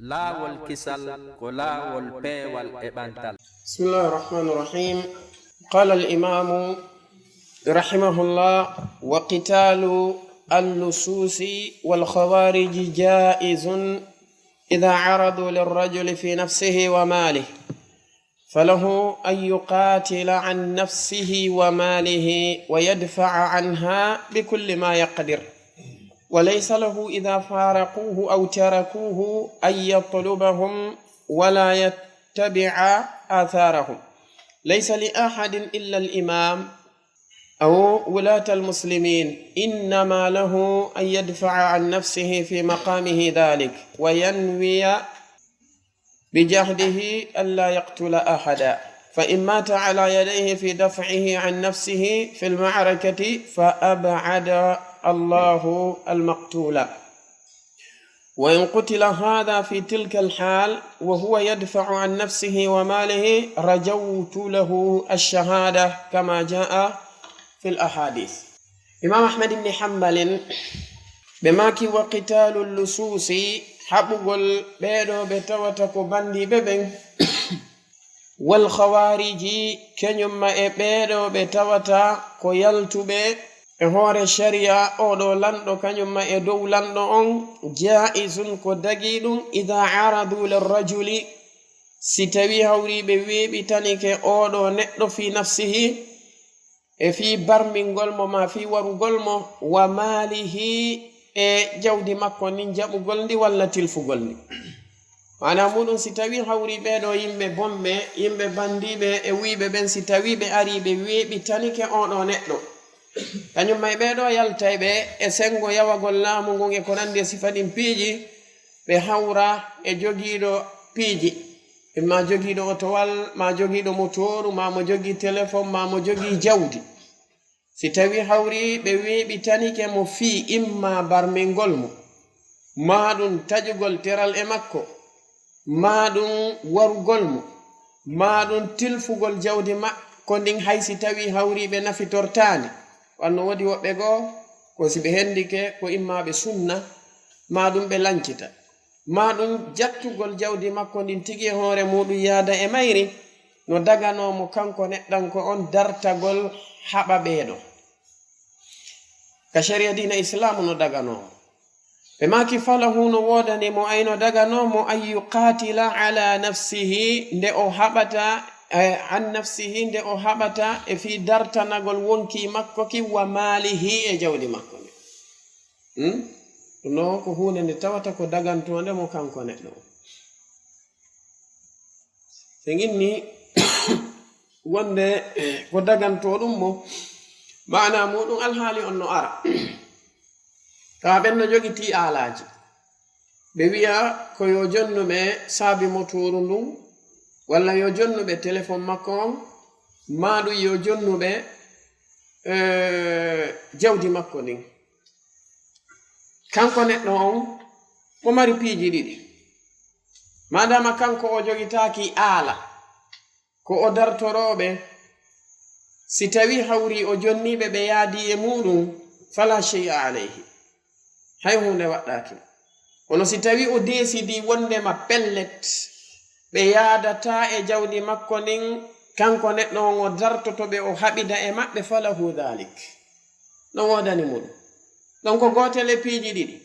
laawol kisal ko laawol peewal e ɓantal. بسم الله الرحمن الرحيم. قال الإمام رحمه الله: وقتال اللصوص والخوارج جائز إذا عرضوا للرجل في نفسه وماله، فله أن يقاتل عن نفسه وماله ويدفع عنها بكل ما يقدر، وليس له إذا فارقوه أو تركوه أن يطلبهم ولا يتبع آثارهم. ليس لأحد إلا الإمام أو ولاة المسلمين، إنما له أن يدفع عن نفسه في مقامه ذلك وينوي بجهده ألا يقتل أحدا، فإن مات على يديه في دفعه عن نفسه في المعركة فأبعد الله المقتول، وإن قتل هذا في تلك الحال وهو يدفع عن نفسه وماله رجوت له الشهادة كما جاء في الأحاديث. إمام أحمد بن حنبل بماكي وقتال اللصوص حبغل بيدو بتوتك بندي ببن والخوارج كنيما بيدو بتوتا كو يلتبه e hoore sharia oɗo lanɗo kañumma e dow lanɗo on jaisun ko dagi ɗum ida aradu lirrajuli si tawi hawriɓe weeɓitanike oɗo neɗɗo fi nafsihi e fi barmingol mo ma fi warugol mo wa maalihi e jawdi makko nin jaɓugol ndi walla tilfugol ndi. mana muɗum si tawi hawri ɓeɗo yimɓe bomɓe yimɓe bandiɓe e wiɓe ɓen si tawi ɓe ari ɓe weeɓitanike oɗo neɗɗo kañum may ɓeɗo yaltay ɓe e sengo yawagol laamu ngon e ko nandi e sifaɗin piiji ɓe hawra e jogiiɗo piiji, ma jogiiɗo otowal, ma jogiiɗo motoru, ma mo jogii téléphone, ma mo jogii jawdi. Si tawi hawri ɓe weeɓitanike mo fii imma barmingol mo, ma ɗum taƴugol teral e makko, ma ɗum warugol mo, ma ɗum tilfugol jawdi makko ndin hay si tawi hawri ɓe nafitortaani. wanno wodi woɓɓe goo ko si ɓe hendike ko imma ɓe sunna, ma ɗum ɓe lancita, ma ɗum jattugol jawdi makko ndin tigi hoore muɗum yaada e mayri no daganomo kanko neɗɗanko on dartagol haɓa ɓeeɗo ka sharia dina islamu no daganomo. ɓe maki falahu no wodanimo ayno daganomo an yuqatila ala nafsihi nde o haɓata an nafsihi nde o haɓata e fi dartanagol wonki makko ki wa maalihi e jawdi makko nde. no ko hunde nde tawata ko dagantonde mo kanko neɗɗo se ginni wonde ko daganto ɗum mo mana muɗum alhaali on no ara tawa ɓen no jogiti aalaji ɓe wiya ko yo jonnuɓe saabi motoru ndun walla yo jonnuɓe téléphone makko on, maɗum yo jonnuɓe jawdi makko ndin. kanko neɗɗo on mo mari piiji ɗiɗi, madama kanko o jogitaki aala ko o dartoroɓe, si tawi hawri o jonniɓe ɓe yaadi e muɗum fala shay'a alayhi, hay hunde waɗɗaki. kono si tawi o desidi wondema pellet ɓe yaadata e jawdi makko nin kanko neɗɗo on o dartoto ɓe o haɓida e maɓɓe falahu dhalik, no wodani muɗum. ɗon ko gotele piiji ɗiɗi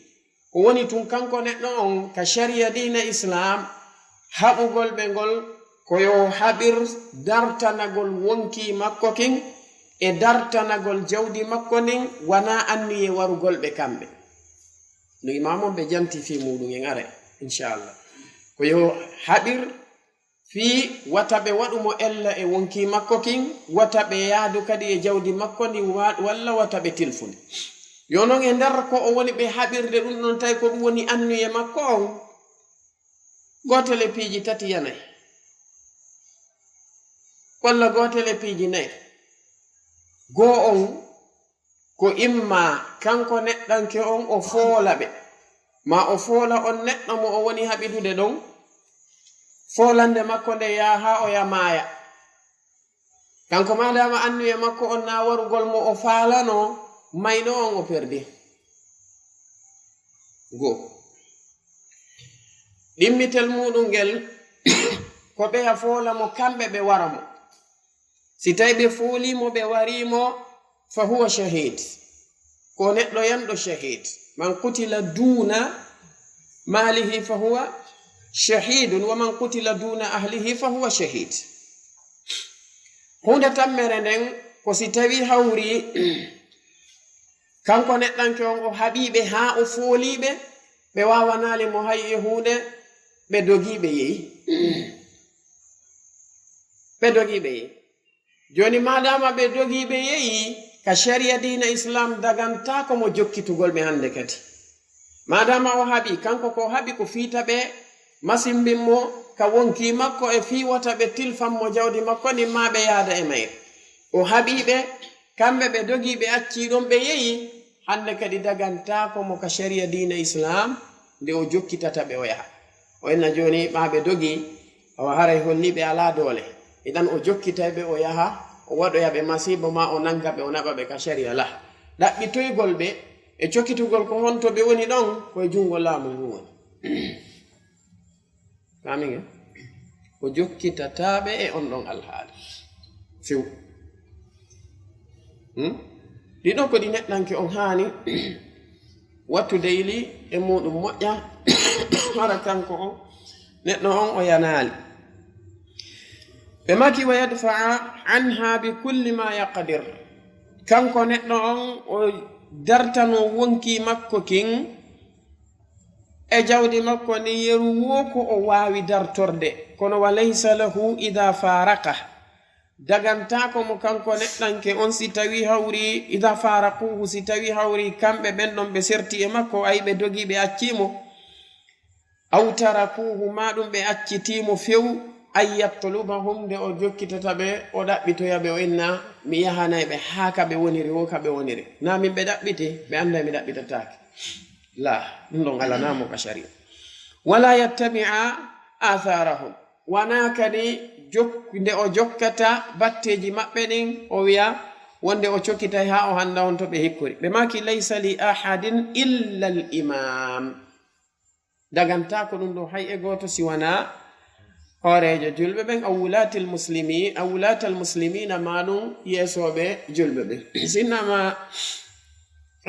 ko woni tun kanko neɗɗo on ka sharia dina islam haɓugol ɓe ngol ko yo haɓir dartanagol wonki makko kin e dartanagol jawdi makko nin wana anniye warugol ɓe kamɓe no imamon ɓe janti fi muɗum en are inchallah ko yo haɓir fii wata ɓe waɗumo ella e wonki makko kin, wata ɓe yaadu kadi e jawdi makko ndi walla wata ɓe tilfunde. yo noon e nder ko o woni ɓe haɓirde ɗum ɗon tawi ko ɗum woni annuye makko on gotele piiji tati yanayi walla gotele piiji nayi. goo on ko imma kanko neɗɗanke on o foola ɓe, ma o foola on neɗɗo mo o woni haɓidude ɗon folande makko nde yaha o yamaya, kanko madama annuye makko on na warugol mo o faalano mayno on o perdi. go ɗimmitel muɗum ngel ko ɓe a foola mo kamɓe ɓe wara mo si tawi ɓe foolimo ɓe warimo fa huwa shahid ko neɗɗo yanɗo shahid man qutila duna malihi fa huwa shahidun wa man qutila duna ahlihi fa huwa shahid hunde tammere nden ko si tawi hawri kanko neɗɗanke on o haɓiɓe ha o fooliɓe ɓe wawanali mo hay e hunde ɓe dogiɓe yehi ɓe dogiɓe yehi joni madama ɓe dogiɓe yehi ka sharia dina islam dagantako mo jokkitugol ɓe hande kadi madama o haɓi kanko ko haɓi ko fiita ɓe masimbin mo ka wonki makko e fiwata ɓe tilfan mo jawdi makko ni ma ɓe yaada e mayre o haɓiɓe kamɓe ɓe dogiɓe acciɗon ɓe yehi hande kadi dagantako mo ka sharia dina islam nde o jokkitata ɓe o yaha o enna joni ɓaɓe dogi o haray holliɓe ala doole idan o jokkitay ɓe o yaha o waɗoyaɓe masibo ma o nanga ɓe o naɓa ɓe ka sharia la ɗaɓɓitoygol ɓe e cokkitugol ko honto ɓe woni ɗon koye jungo laamu ngu woni kamige o jokkitataɓe e on ɗon alhaali few ɗiɗo ko ɗi neɗɗanke on haani wattu deyli e muɗum moƴƴa hara kanko on neɗɗo on o yanaali ɓe maki wa yadfa'a anha bi kulli ma yaqdir kanko neɗɗo on o dartano wonki makko kin e jawdi makko ni yeru wo ko o waawi dartorde kono wa laysa lahu ida faraka dagantako mo kanko neɗɗanke on si tawi hawri ida faraquhu si tawi hawri kamɓe ɓen ɗon ɓe serti e makko ay ɓe dogi ɓe accimo aw tarakuhu ma ɗum ɓe accitimo few ay yatlubahum nde o jokkitata ɓe o ɗaɓɓitoya ɓe o inna mi yahanay ɓe haa ka ɓe woniri wo ka ɓe woniri na min ɓe ɗaɓɓiti ɓe anda mi ɗaɓɓitatake la ɗum ɗon alanamo ka sharia wala yattabi'a atharahum wana kadi nde o jokkata batteji maɓɓe ɗin o wiya wonde o cokkitay ha o handa on to ɓe hikkori ɓe maki laysa li ahadin illa al imam dagantako ɗum ɗo hay e goto siwana horejo julɓe ɓen awulatal muslimina maɗum yeesoɓe julɓe ɓen sinnama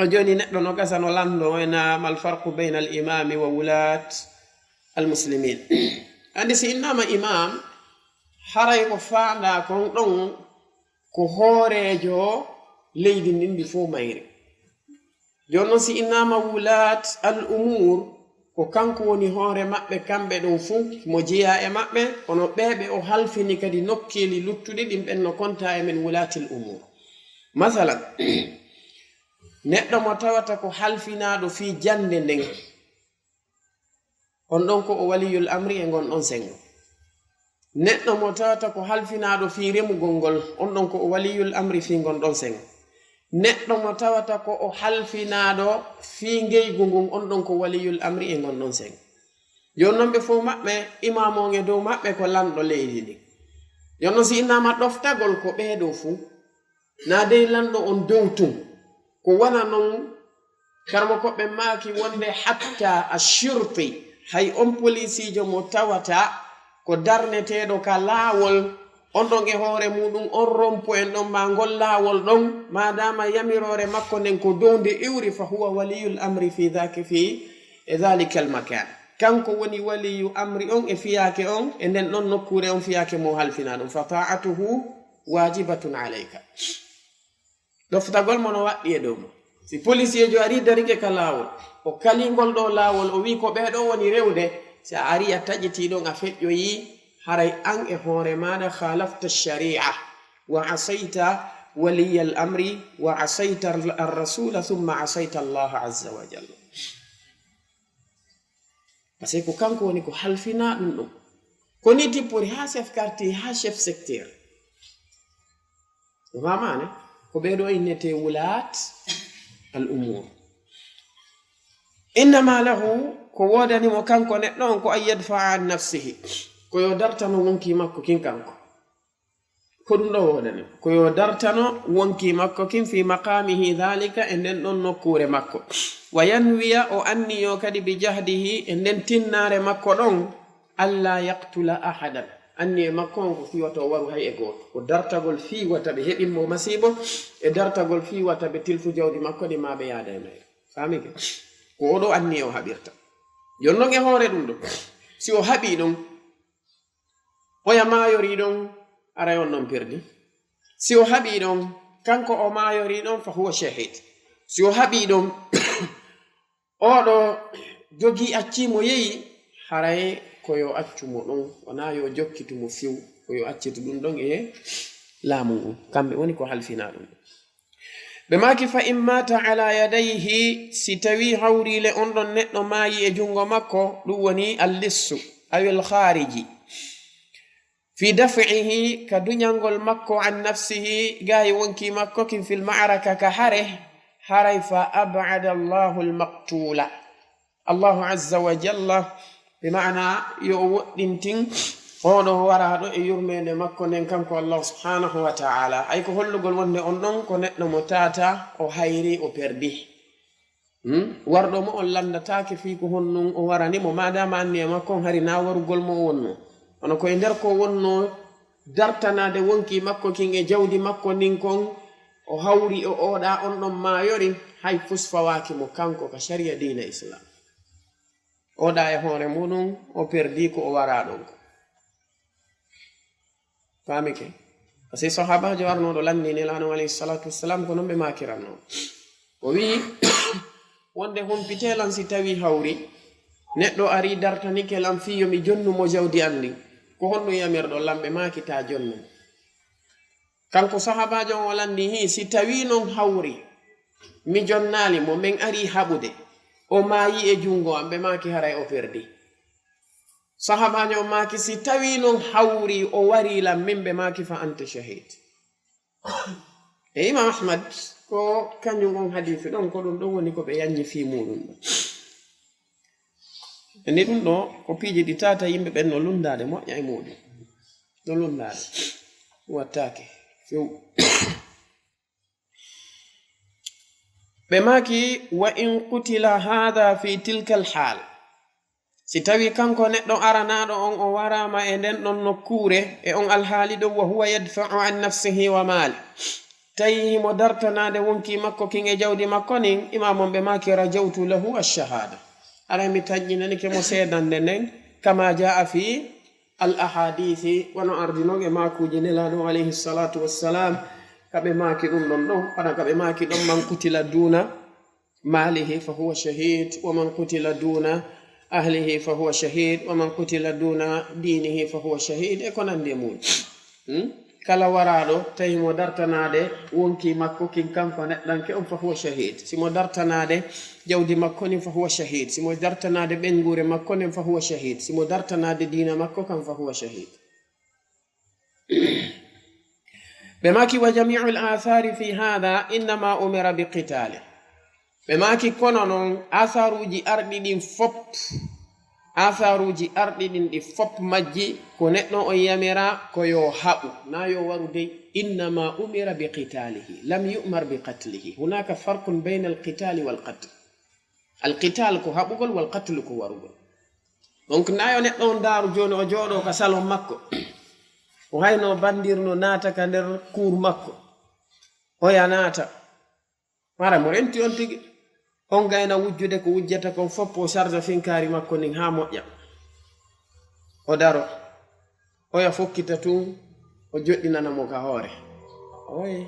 o joni neɗɗo no gasa no lando ena mal farqu bayna al imami wa wulat al muslimin andi si innama imam haray ko faanda kon ɗon ko hoorejo leydi ndindi fo mayre joni noon si innama wulat al umur ko kanko woni hoore maɓɓe kamɓe ɗum fuu mo jeeya e maɓɓe kono ɓeɓe o halfini kadi nokkeli luttuɗi ɗin ɓen no konta e men wulatil umur masalan neɗɗo mo tawata ko halfinaɗo fi jande nden on ɗon ko o waliyul amri e gon ɗon sengo neɗɗo mo tawata ko halfinaɗo fi remugol ngol on ɗon ko o waliyul amri fi gon ɗon sengo neɗɗo mo tawata ko o halfinaɗo fi ngeygu ngun on ɗon ko waliyul amri e gon ɗon sengo joni noon ɓe fof maɓɓe imamon e dow maɓɓe ko lanɗo leydi ndi joni noon si innama ɗoftagol ko ɓeeɗo fuu na dey lanɗo on dow tun ko wana noon karmo koɓe maaki wonde hatta a shurti hay on policijo mo tawata ko darneteɗo ka laawol on ɗon e hoore muɗum on rompo en ɗon ma ngol laawol ɗon madama yamirore makko nden ko dow nde iwri fa huwa waliyul amri fi dhalika al makan kanko woni waliyu amri on e fiyake on e nden ɗon nokkure on fiyake mo halfina ɗum fa ta'atuhu wajibatun alayka ɗoftagol mo no waɗɗi e dow mo si policier jo ari darike ka laawol o kalingol ɗo laawol o wi ko ɓeɗo woni rewde si a ari a taƴitiɗon a feƴƴoyi haray an e hoore maɗa khalafta sharia wa asayta waliya al amri wa asayta ar-rasula thumma asayta Allah azza wa jalla parce que ko kanko woni ko halfina ɗum ɗum ko ni tippori ha chef quartier ha chef secteur famane ko ɓeɗo innete wulat al umur innama lahu ko wodanimo kanko neɗɗo on ko an yadfa'a an nafsihi ko yo dartano wonki makko kin kanko ko ɗum ɗo woɗani ko yo dartano wonki makko kin fi maqamihi dhalika e nden ɗon nokkure makko wa yanwiya o anniyo kadi bi jahdihi e nden tinnare makko ɗon alla yaqtula ahadan anni e makko on ko fiwata o waru hay e goto ko dartagol fiwata ɓe heɓinmo masibo e dartagol fiwata ɓe tilfu jawdi makko ɗi ma ɓe yaada e nayi famike ko oɗo anni o haɓirta jonnon e hoore ɗum ɗo si o haɓi ɗon oya mayori ɗon aray on non perdi si o haɓi ɗon kanko o mayori ɗon fa huwa shahid si o haɓi ɗon oɗo jogi accimo yeyi haray koyo accumo ɗon wona yo jokkitumo fiw koyo accito ɗum ɗon e laamu ngu kamɓe woni ko halfina ɗum ɓe maki fa in mata ala yadayhi si tawi hawrile on ɗon neɗɗo maayi e jungo makko ɗum woni allissu awil khariji fi daf'ihi ka duñalngol makko an nafsihi gayi wonki makko kin fil ma'araka ka haray fa ab'ada allahu almaqtula allahu azza wa jalla bi ma'ana yo woɗɗintin oɗo waraɗo e yurmede makko nden kanko allah subhanahu wa ta'ala ay ko hollugol wonde on ɗon ko neɗɗo mo tata o hayri o perdi warɗo mo on landatake fi ko honnun o warani mo madama anni e makko on hari na warugol mo wonno ono koye nder ko wonno dartanade wonki makko kin e jawdi makko nin kon o hawri o oɗa on ɗon mayori hay fusfawaki mo kanko ka sharia dina islam oɗa e hoore muɗum o perdi ko o waraɗon ko famike par ce que sahabajo warnoɗo landi nelano alayhi salatu wassalam ko non ɓe makiranno o wi wonde humpitelan si tawi hawri neɗɗo ari dartanikelan fiyo mi jonnumo jawdi andi ko honno yamirɗo lamɓe makita jonnum kanko sahabajo o landi hi si tawi non hawri mi jonnali mo min ari haɓude o maayi e jungo am ɓe maki haray o perdi sahabajo o maki si tawi non hawri o warilam min ɓe maki fa anta shahid e imam ahmad ko kañum on hadithi ɗon ko ɗum ɗon woni ko ɓe yanñi fi muɗum ɗo ni ɗum ɗo ko piiji ɗi tata yimɓe ɓen no lundade moƴƴa e muɗum no lundade wattake few ɓe maki wa in qutila hada fi tilka alhal si tawi kanko neɗɗo aranaɗo on o warama e nden ɗon nokkure e on alhaali ɗo wa huwa yadfa'u an nafsihi wa mali tawi mo dartanade wonki makko kin e jawdi makko nin imamon ɓe maki rajawtu lahu alshahada ara mi taƴƴinanike mo seedande nden kama jaa fi al ahadithi wono ardinon e makuji nelaɗo alayhi salatu wassalam kaɓe maki ɗum ɗon ɗon wana kaɓe maki ɗon man kutila duna malihi fa huwa shahid wa man kutila duna ahlihi fa huwa shahid wa man kutila duna dinihi fa huwa shahid e ko nandi muɗum kala waraɗo tawi mo dartanade wonki makko kin kanko neɗɗanke on fa huwa shahid simo dartanade jawdi makko nin fa huwa shahid simo dartanade ɓengure makko nin fa huwa shahid simo dartanade dina makko kan fa huwa shahid ɓe maki wa jamiu l athari fi hada innama umira bi qitali ɓe maki kono noon atharuji arɗi ɗin fop atharuji arɗi ɗin ɗi fop majji ko neɗɗo o yamira ko yo haɓu na yo waru dey innama umira bi qitalihi lam yu'mar bi qatlihi hunaka farqun bayna alqitali walqatl alqital ko haɓugol walqatlu ko warugol donc nayo neɗɗo on daaru joni o jooɗo ka salon makko o hayno bandirno naata ka nder cour makko oya naata mara mo renti on tigi on gayna wujjude ko wujjata kon fof o charge finkari makko nin ha moƴƴa o daro oya fokkita tun o joɗɗinanamo ka hoore oye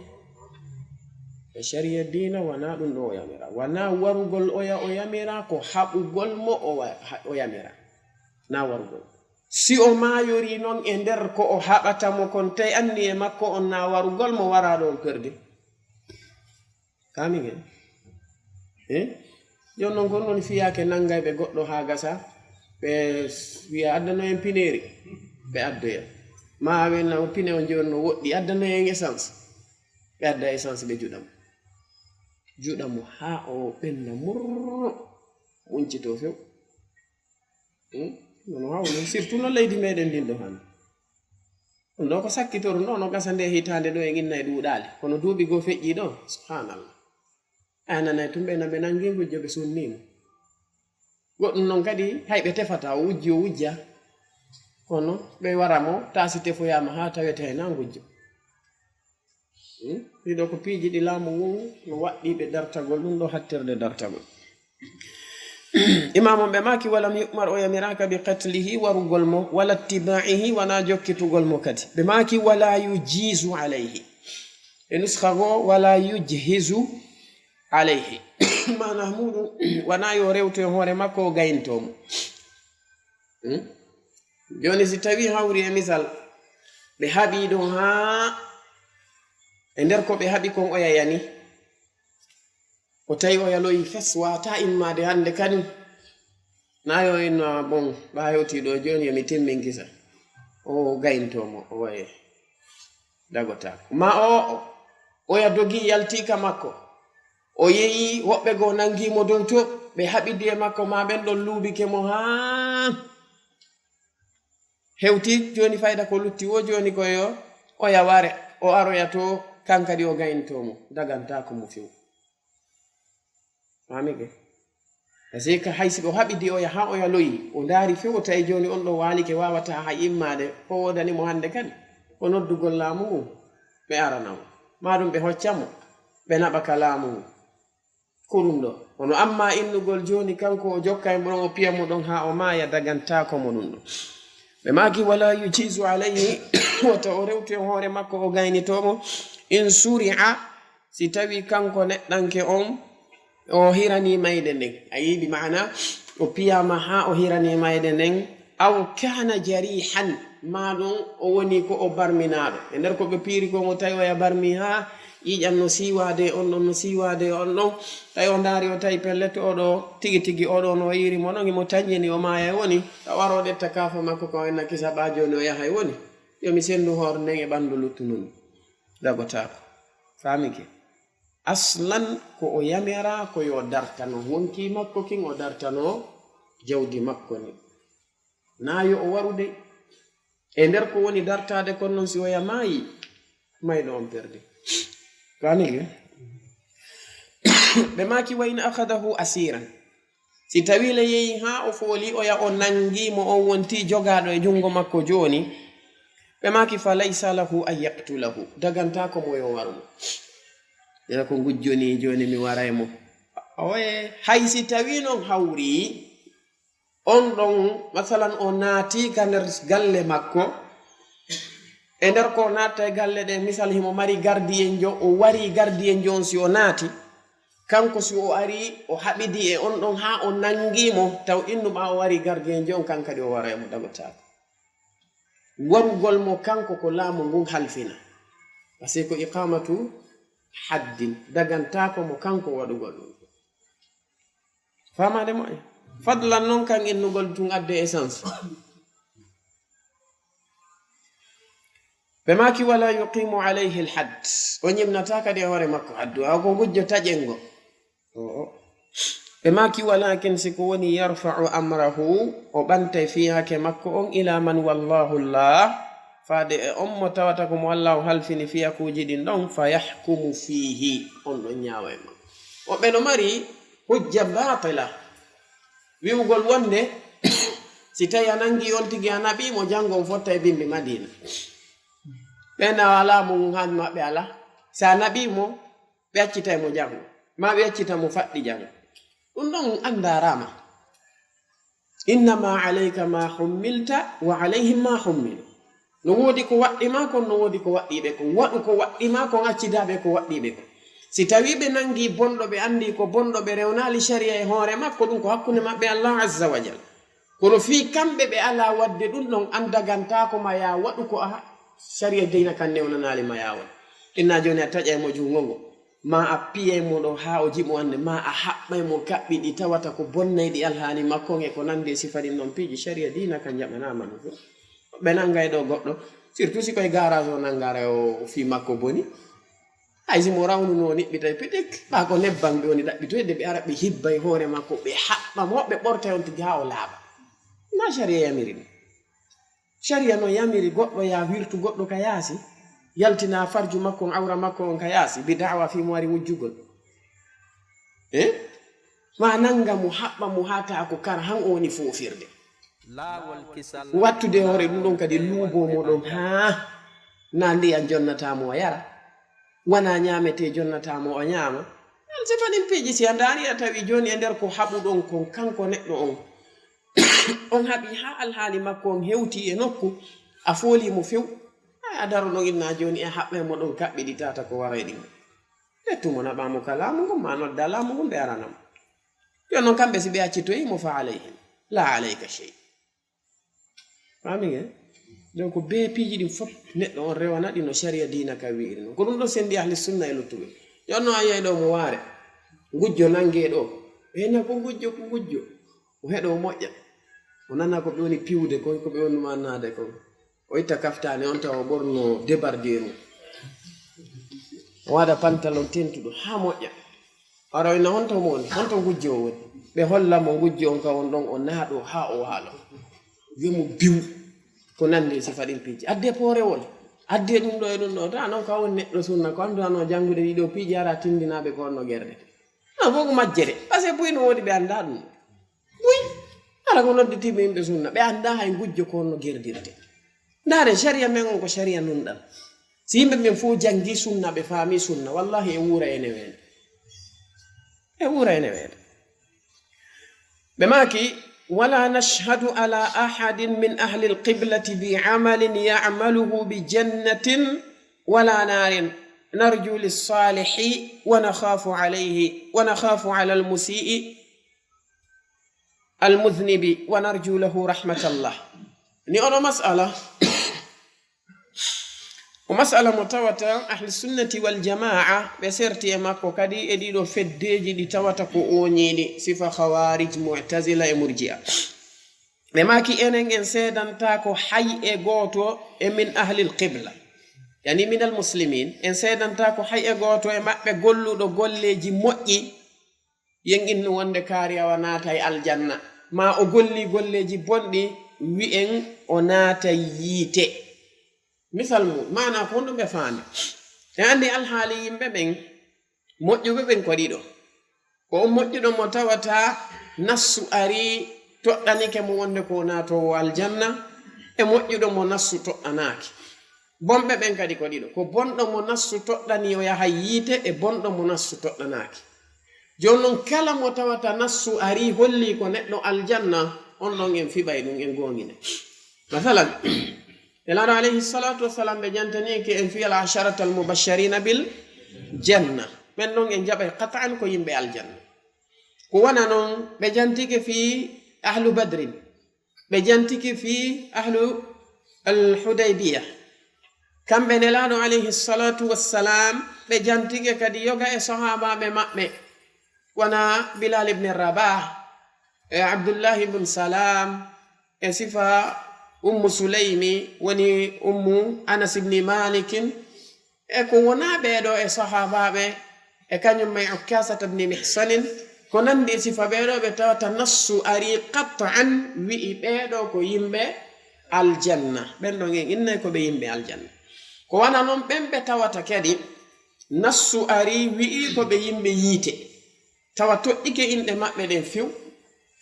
e sharia dina wana ɗum ɗo o yamira wana warugol oya o yamira ko haɓugol mo o yamira na warugol si o mayori noon e nder ko o haɓatamo kon tawi anni e makko on na warugol mo waraɗo on perdi kamige jon noon gon ɗon fiyake nangayɓe goɗɗo ha gasa ɓe wiya addano en pineri ɓe addoya ma wenna pine o joni no woɗɗi addano en essence ɓe adda essence ɓe juɗamo ha o ɓenda murro wuncito few nono hawni surtout no leydi meɗen ndin ɗo hande ɗum ko sakkitoru ɗo no gasa nde hitande ɗo e inna e ɗuuɗaali kono duuɓi goo feƴƴi ɗo subhanallah ananay tumɓe na ɓe nangi gujjo ɓe sunnimo goɗɗum noon kadi hay ɓe tefata o wujji o wujja kono ɓe wara mo taasi tefoyama ha tawete hay na gujjo ɗiɗo ko piiji ɗi laamu ngun no waɗɗiɓe dartagol ɗum ɗo hatterde dartagol imamon ɓe maki walam yumar o yamiraka bi qatlihi warugol mo wala ittibaihi wana jokkitugol mo kadi ɓe maki wala yujizu alayhi e nuskha go wala yujhizu alayhi mana muɗum wana yo rewto e hoore makko o gayintomo joni si tawi hawri e misal ɓe haɓi ɗum ha e nder ko ɓe haɓi kon o yayani o tawi o yaloyi fes wata immade hande kadi nayo inno bon ɓa hewtiɗo joni yomi timmin kisa o gayintomo o waye dagota ma oya dogi yaltika makko o yeyi woɓɓe goo nangimo dow to ɓe haɓidi e makko ma ɓen ɗon luubike mo ha hewti joni fayda ko lutti wo joni koyo o yaware o aroya to kankadi o gayintomo dagantako mo few famike asi ka haysi o haɓidi o yaha o yaloyi o ndaari few tawi joni on ɗo walike wawata ha immade ko wodani mo hande kadi o noddugol laamu ngu ɓe aranamo maɗum ɓe hoccamo ɓe naɓa ka laamu ngu ko ɗum ɗo kono amma innugol joni kanko o jokka e mo piya mo ɗon ha o maya dagantako mo ɗum ɗo ɓe maki wala yujizu alayhi wata o rewti e hoore makko o gaynitomo in suri'a si tawi kanko neɗɗanke on o hirani mayde nden a yiɗi mana o piyama ha o hirani mayde nden aw kana jarihan maɗum o woni ko o barminaɗo e nder ko ɓe piiri ko mo tawi oya barmi ha yiƴan no siwade on ɗon no siwade on ɗon tawi o ndaari o tawi pellet oɗo tigi tigi oɗo no yiri mo ɗon imo tañƴini o maya e woni a waro ɗetta kafa makko ko enna kisa ɓa joni o yaha e woni yomi sendu hoore nden e ɓandu luttunumi dagotako famike aslan ko o yamira ko yo dartano wonki makko kin o dartano jawdi makko ni na yo o warude e nder ko woni dartade kon noon si o yamayi mayɗo on perdi famike ɓe maki wa in akhadahu asiran si tawi le yehi ha o fooli o ya o nangimo on wonti jogaɗo e jungo makko joni ɓe maki fa laysa lahu an yaqtulahu dagantako mo yo warumo ena ko gujjoni joni mi waray mo oye hay si tawi non hawri on ɗon masalan o naati ka nder galle makko e nder ko natta e galle ɗe misal himo mari gardien jo o wari gardien jon si o naati kanko si o ari o haɓidi e on ɗon ha o nangimo taw innuma o wari gardien jon kankadi o waray mo dagotako warugol mo kanko ko laamu ngun halfina parce que ko iqamatu haddin dagantako mo kanko waɗugol ɗum famade mo fadlan noon kan innugol tun adde essence ɓe maki wala yuqimu alayhi alhadd o ñimnata kadi e hoore makko haddu aw ko gujjo taƴengo ɓe maki walakin siko woni yarfa'u amrahu o ɓantay fiyake makko on ila man wallahu llah faade e on mo tawata ko mo allahu halfini fiyakuji ɗin ɗon fa yahkumu fihi on ɗon ñaawa e makko woɓɓe no mari hujja batila wiwgol wonde si tawi a nangi on tigi a naɓimo janngo on fotta e bimbi madina ɓena wala mum han maɓɓe ala so a naɓimo ɓe accita mo janngo ma ɓe accita mo faɗɗi janngo ɗum ɗon andarama innama alayka ma hummilta wa alayhim ma hummilu no woodi ko waɗɗima kon no woodi ko waɗɗiɓe kon waɗu ko waɗɗima kon accidaɓe ko waɗɗiɓe kon si tawi ɓe nangi bonɗo ɓe andi ko bonɗo ɓe rewnali sharia e hoore makko ɗum ko hakkunde maɓɓe allah azza wa jal kono fi kamɓe ɓe ala wadde ɗum ɗon andagantako ma ya waɗu ko a sharia deyna kan newnanali ma ya waɗu inna joni a taƴa mo jungo ngo ma a piye mo ɗo ha o jiɓo ande ma a haɓɓay mo kaɓɓi ɗi tawata ko bonnayɗi alhaali makko e ko nandi sifa ɗin ɗon piiji sharia dina kan jaɓanama no fo ɓe nangay ɗo goɗɗo surtout si koye garage o nangara o fi makko boni hay simo rawnuno niɓɓitay pitik ɓa ko nebban ɓe woni ɗaɓɓitoyde ɓe ara ɓe hibbay hoore makko ɓe haɓɓa mo ɓe ɓorta on tigi ha o laaɓa na sharia yamiri ɗum sharia no yamiri goɗɗo ya wirtu goɗɗo ka yaasi yaltina farju makko on awra makko on ka yaasi bi da'wa fi mo wari wujjugol ma nanga mo haɓɓa mo hata ko kar han o woni foofirde wattude hoore ɗum ɗon kadi luubo moɗon ha na ndiyan jonnatamo o yara wana ñamete jonnatamo o ñaama an sifa ɗin piiji si a ndaari a tawi joni e nder ko haɓuɗon kon kanko neɗɗo on on haɓi ha alhaali makko on hewti e nokku a foolimo few a daro ɗon inna joni e haɓɓe moɗon kaɓɓiɗi tata ko waray ɗin ƴettumo naɓamo ka laamu ngon ma nodda laamu ngon ɓe aranamo yon noon kamɓe si ɓe accitoyimo fa alayhim la alayka chey famige donc be piiji ɗin fof neɗɗo on rewana ɗi no sharia dina ka wiiri noon ko ɗum ɗo sendi ahli sunna e luttuɓe yon no a yiyay ɗo mo waare gujjo nangue ɗo ena ko gujjo o heɗo moƴƴa o nana ko ɓe woni piwde ko ɓe woni mannade kon o itta kaftane on tawa o ɓorno débardier mum o waɗa pantalon tentuɗo ha moƴƴa ara ina honto mo woni honto gujjo o woni ɓe hollamo gujjo on ka on ɗon o naaɗo ha o waalo wimo biw ko nandi sifa ɗin piiji adde poorewol adde ɗum ɗo e ɗum ɗo ta non ka woni neɗɗo sunna ko anduano janngude ɗiɗo piiji ara tindinaɓe ko onno gerde non fof ko majjere par ce que buy no woodi ɓe annda ɗum buy ala ko nodditiɓe yimɓe sunna ɓe annda hay gujjo ko onno gerdirte ndaare sharia men on ko sharia nun ɗan si yimɓe ɓen fof jangi sunna ɓe faami sunna wallahi e wuura ene weende ɓe maaki ولا نشهد على أحد من أهل القبلة بعمل يعمله بجنة ولا نار نرجو للصالح ونخاف على المسيء المذنب ونرجو له رحمة الله نيونا مسألة ومسألة متوتة أهل السنة والجماعة بسيرتي ماكو كدي إديدو فديجي دي توتا كو أونيني صفة خوارج معتزلة مرجئة بماكي إنن سيدان تاكو حي إغوتو من أهل القبلة يعني من المسلمين إن سيدان تاكو حي إغوتو مأبي قولو دو قولي مؤي ينجن وند كاريا وناتاي الجنة ما أقولي جي بوندي وين وناتاي ييتي misal mu mana ko ndum be faande e andi alhaali yimbe ben mojjube ben ko dido ko mojjudo mo tawata nassu ari toddanike mo wonde ko nato aljanna e mojjudo mo nassu toddanaki bombe ben kadi ko dido ko bondo mo nassu toddani o yaha yite e bondo mo nassu toddanaki jonnon kala mo tawata nassu ari holli ko neddo aljanna on non en fibay dum en gongine masalan الأنا عليه الصلاة والسلام بجانتني كأن في العشرة المبشرين بالجنة من نون إنجاب قطعا كوين بالجنة كوانا نون بجانتك في أهل بدر بجانتك في أهل الحديبية كم بين الأنا عليه الصلاة والسلام بجانتك كدي يوغا صحابة بمأمة وانا بلال بن الرباح عبد الله بن سلام صفة سليمي وني أنس بن مالك eko wona beedo e sahababe e kanyum may ukasat ibn mihsan ko nandi sifa beedo be tawata nassu ari qat'an wi beedo ko yimbe aljanna bendo ngen inne ko be yimbe aljanna ko wana non bembe tawata kedi nassu ari wi ko be yimbe yite tawato ike inde mabbe den fiw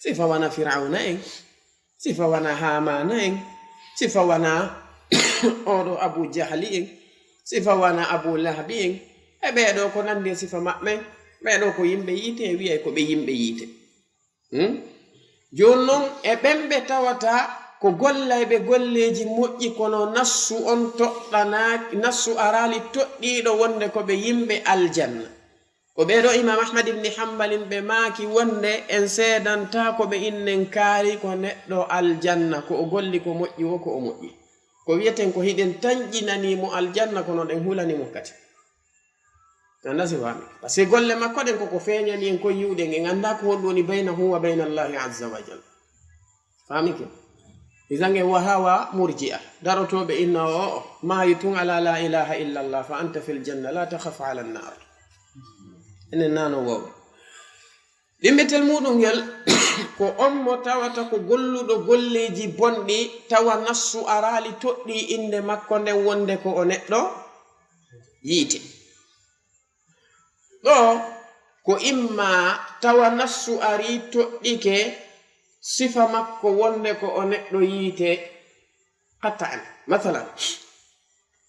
sifa wana fir'auna en sifa wana hamana en sifa wana odo abu jahli en sifa wana abu lahabi en e beedo ko nande sifa mabbe beedo ko yimbe yite e wi'ay ko be yimbe yite jonnon e bembe tawata ko gollaybe golleji moƴƴi kono nassu on toɗɗana nassu arali toɗɗiɗo wonde ko be yimbe aljanna ko beedo imam ahmad ibn hanbal be maaki wonde en sedanta ko be innen kaari ko neddo aljanna ko o golli ko moƴƴi wo ko o moƴƴi ko wieten ko hiden tanjinani mo aljanna kono den hulani mo kati anda si wami parce que golle makko den ko feñani en ko yiwde en anda ko woni bainahu wa bain Allah azza wa jalla fami ke izange wa hawa murji'a darotobe inna o ma yitun ala la ilaha illa Allah fa anta fil janna la takhaf ala an-nar enen nano waw dimbetel mudum yel ko on mo tawata ko golluɗo golleji bonɗi tawa nassu arali toɗɗi inde makko nden wonde ko o neɗɗo yiite ɗo ko imma tawa nassu ari toɗɗike sifa makko wonde ko o neɗɗo yiite qat'an mathalan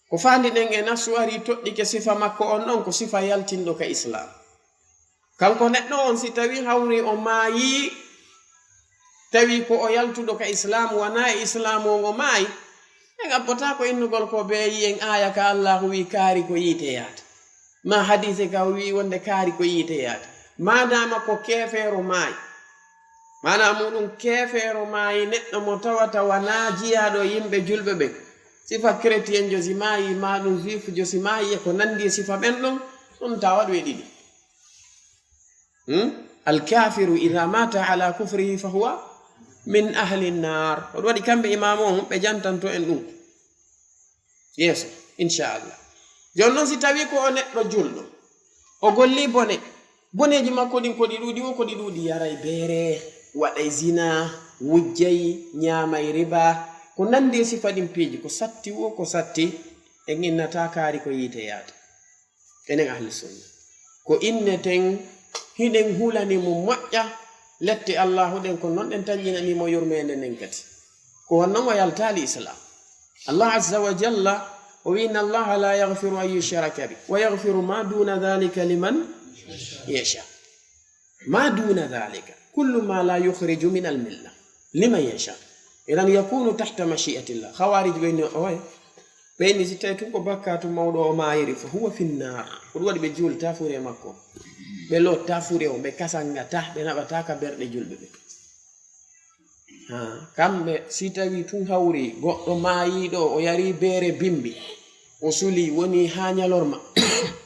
ko fandi ɗen e nassu ari toɗɗike sifa makko on ɗon ko sifa yaltinɗo ka islam kanko neɗɗo on si tawi hawri o maayi tawi ko o yaltuɗo ka islam wana e islam o maayi e gabbata ko innugol ko be yi'en aya ka Allah wi kaari ko yiite yaata ma hadise ka wi wonde kaari ko yiite yaata madama ko kefeero maayi mana muɗum kefeero maayi neɗɗo mo tawata wana jiyaɗo yimɓe julɓe ɓen sifa chrétien jo si maayi ma ɗum juif jo si maayi e ko nandi e sifa ɓen ɗon ɗum tawa ɗo e ɗiɗi alkafiru ida mata ala kufrihi fa huwa min ahli nnar oɗo waɗi kamɓe imam on ɓe jantanto en ɗum yeeso inchallah jon noon si tawi ko o neɗɗo julɗo o golli boneji makko ɗin ko ɗi ɗuuɗi o ko ɗi ɗuuɗi yaray beere waɗay zina wujjay ñaamay riba ko nandi e sifa ɗin piiji ko satti wo ko satti en innata kaari ko yiite yaata enen ahli sunna ko inneten hiɗen hulani mo moƴƴa lette allahu ɗen ko non ɗen tañƴinanimo yurmede nden kadi ko wonnon o yaltali islam allah azza wa jalla o wi inna allaha la yaghfiru an yushraka bi wa yaghfiru ma duna dhalika liman yasha ma duna dhalika kullu ma la yukhriju min almilla liman yasha idan yakunu tahta mashi'atillah khawarij ɓeni oye ɓeni si tawi tun ko bakkatu mawɗo o mayiri fa huwa fi nnar ko ɗum waɗi ɓe julta fure makko ɓe lotta fure o ɓe kasangata ɓe naɓata ka berɗe julɓe ɓe kamɓe si tawi tun hawri goɗɗo mayiɗo o yari beere bimbi o suli woni ha ñalorma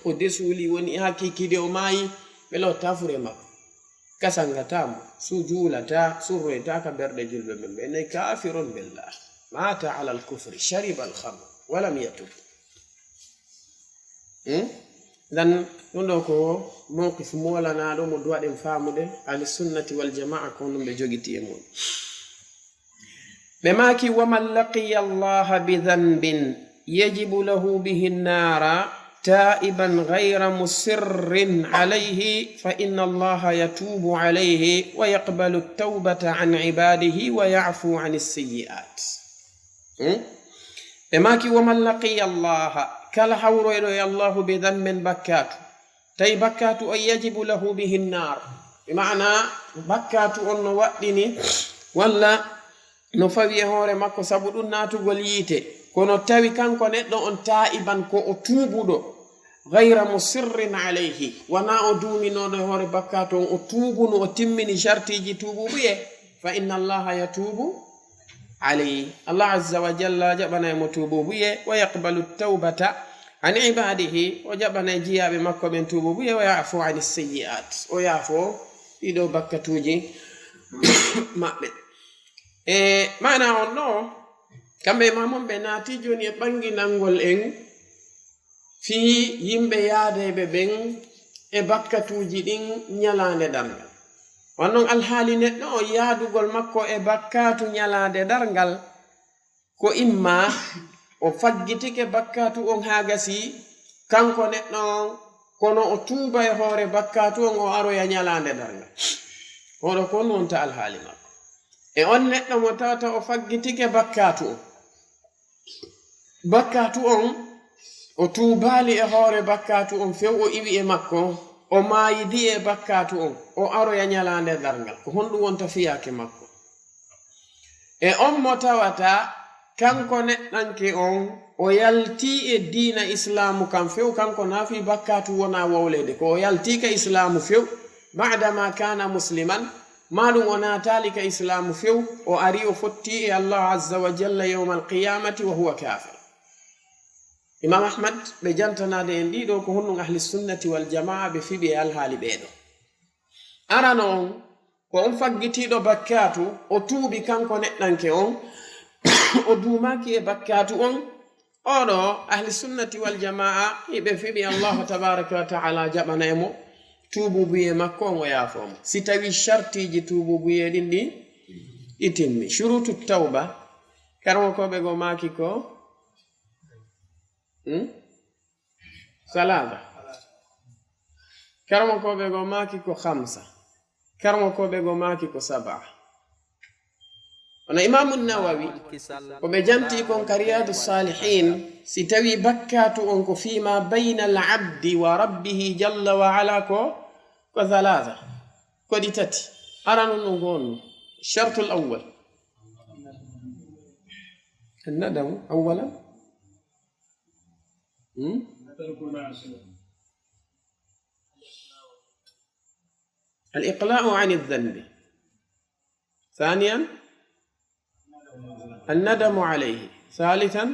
o desuli woni ha kikide o mayi ɓe lotta fure makko kasangatamo su juulata surroyta ka berɗe julɓe ɓe ɓe nayi kafirun billah mata ala alkufri shariba alhamr walam yatub dan ɗum ɗo ko mawqif molanaɗo mo duwaɗen faamude ahli sunnati wal jamaa ko ɗum ɓe jogiti e mum ɓe maki waman laqiya allaha bidhanbin yajibu lahu bihi nnara taiban gayra musirrin alayhi fa inna allaha yatubu alayhi wa yaqbalu at-tawbata an ibadihi wa ya'fu an as-sayyi'at ɓe maki waman laqiya allaha kala hawroyɗo e allahu bidhanbin bakkatu tawi bakkatu on yajibu lahu bihi nnar bimana bakkatu on no waɗɗini walla no fawi e hoore makko sabu ɗum natugol yiite kono tawi kanko neɗɗo on taiban ko o tuubuɗo gayra musirrin alayhi wana o duuminoɗo e hoore bakkatu on o tuubuno o timmini shartiji tuubuɓuye fa inna allaha yatubu alayhi allah azza wa jalla jaɓana mo tuubuɓuye wa yaqbalu tawbata an ibadihi o jaɓana jiyaɓe makko ɓen tuubuɓuye wa yafu ani sayyi'at o yaafo ɗiɗo bakkatuji maɓɓe e mana on ɗo kamɓe mamon ɓe naati joni e ɓanginalngol en fii yimɓe yaadeɓe ɓen e bakkatuji ɗin ñalande darngal wannon alhaali neɗɗo o yaadugol makko e bakkatu ñalande darngal ko imma o faggitike bakkatu on haa gasi kanko neɗɗo on kono o tuuba e hoore bakkatu on o aroya ñalande darngal oɗo ko nonta alhaali makko e on neɗɗo mo tawata o faggitike bakkatu on o tuubali e hoore bakkatu on few o iwi e makko o maayidi e bakkatu on o aroya ñalande darngal ko honɗum wonta fiyake makko e on mo tawata kanko neɗɗanke on o yalti e diina islamu kam few kanko naafi bakkatu wona wawlede ko o yalti ka islamu few badama kana musliman maɗum o naatali ka islamu few o ari o fotti e allah azza wa jalla yawma alqiyamati wa huwa kafir imam ahmad ɓe jantanade en ɗiɗo ko honɗum ahli sunnati wal jamaa ɓe fiɓi e alhaali ɓeeɗo arano on ko on faggitiɗo bakkatu o tuubi kanko neɗɗanke on o duumaki e bakkatu on oɗo ahli sunnati wal jamaa hiɓe fiɓi allahu tabaraka wa taala jaɓana e mo tububuye makko o yaafoma si tawi shartiji tububuye ɗin ɗi timmi. Shurutu tawba karmo koɓe go maki ko salada, karmo koɓe go maki ko khamsa, karmo koɓe go maki ko sab'a. Ona Imamu Nawawi ko ɓe janti kon ka Riyadus Salihin si tawi bakkatu on ko fima bayna al-abdi wa rabbihi jalla wa ala ko thalatha ko ɗi tati. Aranu no gonno shartu al-awwal الندم أولا الإقلاع عن الذنب، ثانيا الندم عليه، ثالثا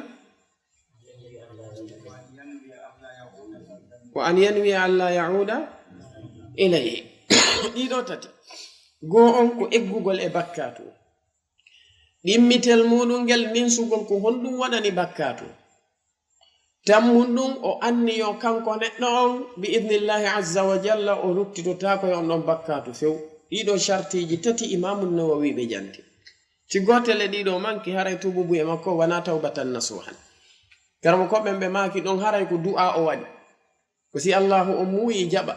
وأن ينوي أن لا يعود إليه. إذا تتي go on ko eggugol e bakkatu ɗimmitel muɗum ngel ninsugol ko honɗum waɗani bakkatu tammun ɗum o anniyo kanko neɗɗo on bi idnillahi azza wa jalla o ruttitotako e on ɗon bakkatu few. ɗiɗo shartiji tati Imamu Nawawi ɓe janti. ci gotele ɗiɗo manki haray tububu e makko wana tawbatan nasuhan. garmo koɓɓen ɓe maki ɗon haray ko du'a o waɗi ko si Allahu o muuyi jaɓa,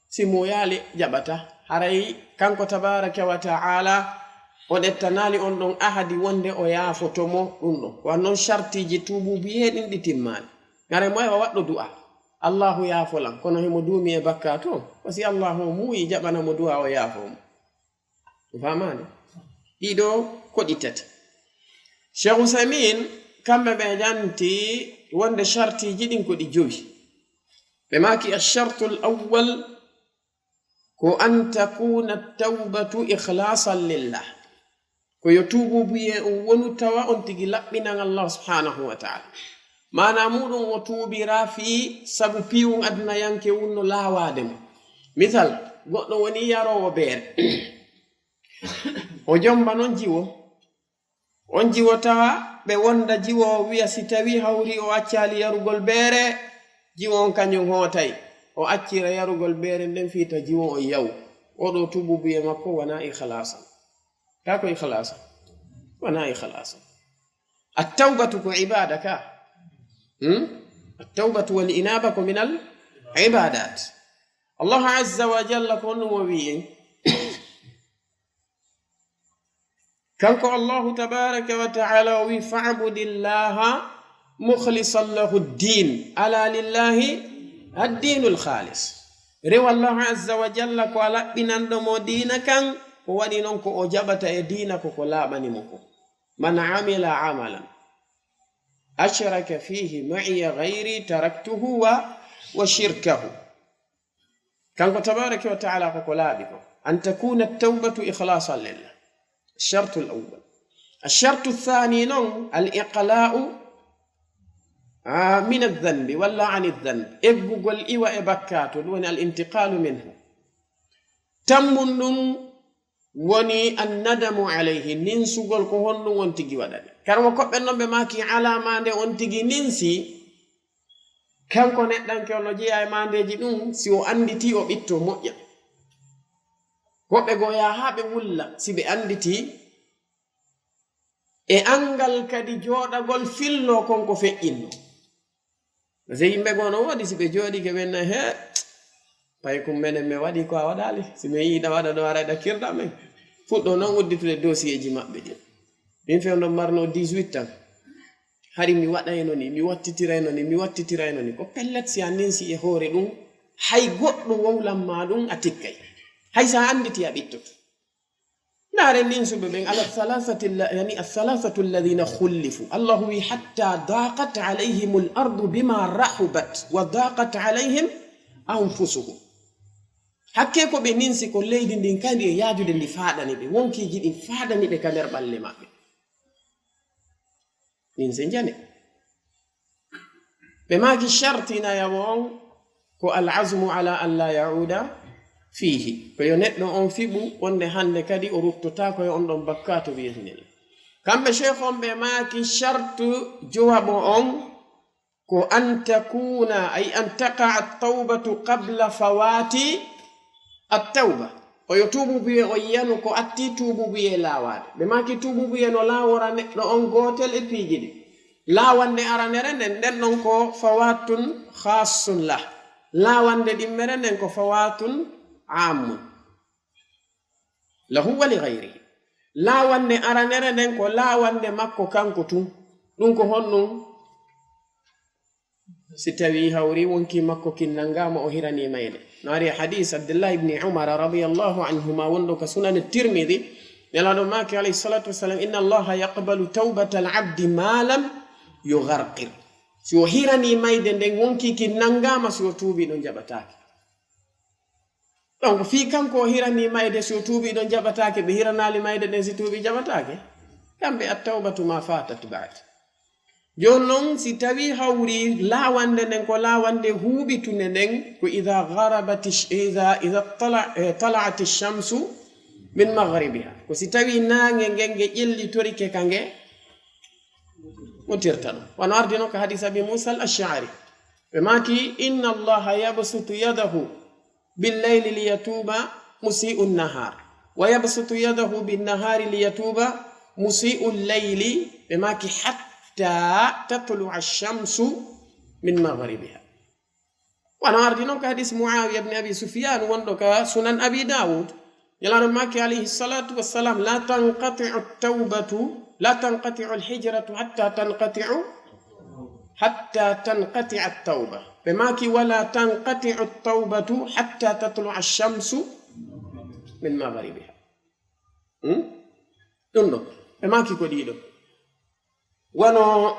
si muyali jaɓata. haray kanko tabaraka wa ta'ala o ɗettanali on ɗon ahadi wonde o yaafotomo ɗum ɗon. wannon shartiji tububiye ɗin ɗi timmani. ngare moy o waɗɗo du'a Allahu yaafolan kono himo duumi e bakka to o si Allahu o muuyi jaɓanamo du'a o yaafomo. famani ɗiɗo ko ɗi tati. Cheikh Usaimin kamɓe ɓe janti wonde shartiji ɗin ko ɗi jowi. ɓe maki ashartu al-awwal ko an takuna tawbatu ikhlasan lillah, ko yo tububuye on wonu tawa on tigi laɓɓinan Allah subhanahu wa ta'ala. mana muɗum o tuubira fi sabu piwum aduna yanke wunno laawade mo. misal goɗɗo woni yarowo beere o jomba non jiwo, on jiwo tawa ɓe wonda jiwo o wiya si tawi hawri o accali yarugol beere jiwo on kañum hootay o accira yarugol beere nden fiita jiwo on yaw. oɗo tububuye makko wana ikhlasa. kako ikhlasa wana ikhlasa. at-tawbatu ko ibada ka at-tawbatu wal inabatu min al-ibadat. Allah azza wa jalla ko no wi'i kanko Allahu tabaraka wa ta'ala wi fa'budillaha mukhlishan lahu ad-din ala lillahi ad-dinul khalis. rewa Allah azza wa jalla ko laɓɓinanɗo mo diina kan ko waɗi non ko o jaɓata e diina ko laaɓanimo ko. man amila amalan ashraka fihi ma'iya ghayri taraktuhu wa shirkahu. kanko tabaraka wa ta'ala ko laaɓi ko an takuna at-tawbatu ikhlasan lillah. الشرط الأول. الشرط الثاني نون الإقلاع من الذنب ولا عن الذنب. إبقل إيوة إبكات دون الانتقال منه. تمن وني الندم عليه ننسو قل كهون وانتقي وداني كارما كوبن نمبي ماكي على ماندي وانتقي ننسي كم كونت دانك ونجي أي ماندي جنون سيو أندي تيو بيتو مؤيا woɓɓe go yahaɓe wulla si ɓe anditi e angal kadi joɗagol fillo konko feƴƴinno. se yimɓe go no waɗi si ɓe jooɗi ke ɓenna he pay kum menen mi waɗi ko a waɗali si mi yiiɗa waɗa ɗo ara ɗakkirɗa men fuɗɗo noon udditude dossier ji maɓɓe ɗin. min fewno marno 18 tan hari mi waɗayno ni mi wattitirayno ni ko pellet si a ninsi e hoore ɗum hay goɗɗo wowlanma ɗum a tikkay hay sa anditi a ɓittoto. naare ninsuɓe ɓen ala yani athalathatu alladhina khullifu allahu wi hatta daqat alayhim al-ardu bima rahubat wa daqat alayhim anfusuhum. hakke ko ɓe ninsi ko leydi ndin kandi e yaajude ndi faaɗani ɓe wonkiji ɗin faaɗani ɓe ka nder ɓalle maɓɓe. ninse jane ɓe maaki shartinayawo on ko al-azmu ala an la yauda fihi, ko yo neɗɗo on fiɓu wonde hande kadi o ruttotako e on ɗon bakkato bi'idhnillah. kamɓe sheikh on ɓe maaki shartu jowabo on ko an takuna ay an taqa at-tawbatu qabla fawati at-tawba o yo tuubu biye o yiyanu ko atti tuubu biye laawade ɓe maki tuubu biye no laawora neɗɗo on gotel e piijiɗi laawande aranere nden nden ɗon ko fawatun khassun lah laawande ɗimmere nden ko fawatun ammun lahu wa li ghayrihi laawande aranere nden ko laawande makko kanko tun ɗum ko honɗum si tawi hawri wonki makko kinnangama o hirani mayde ناري حديث عبد الله بن عمر رضي الله عنهما وندك سنن الترمذي يلا ماك عليه الصلاة والسلام إن الله يقبل توبة العبد ما لم يغرقر سو هيراني مايدن دين وونكي كي نانغاما سو توبي دون جابتاك دونك في كانكو هيراني مايدن سو توبي دون جابتاك بهيرانا لي مايدن دين سو توبي جابتاك كامبي التوبة ما فاتت بعد jonon si tawi hawri lawande nden ko lawande huubitune nden ko idha gharabat idha tala'at ash-shamsu min maghribiha ko si tawi nange ngenge ƴelli torike kange mutirtan wana ardino ka hadith abi Musa al-Ash'ari be maki inna allaha yabsutu yadahu bil-layli liyatuba musii'u an-nahar wa yabsutu yadahu bin-nahari liyatuba musii'u al-layli be maki hatta تطلع الشمس من مغربها وانا اردنا كحديث معاويه بن ابي سفيان وندك سنن ابي داود يلا ماكي عليه الصلاه والسلام لا تنقطع الحجره حتى تنقطع التوبه بماكي ولا تنقطع التوبه حتى تطلع الشمس من مغربها دونو بماكي كوديدو wano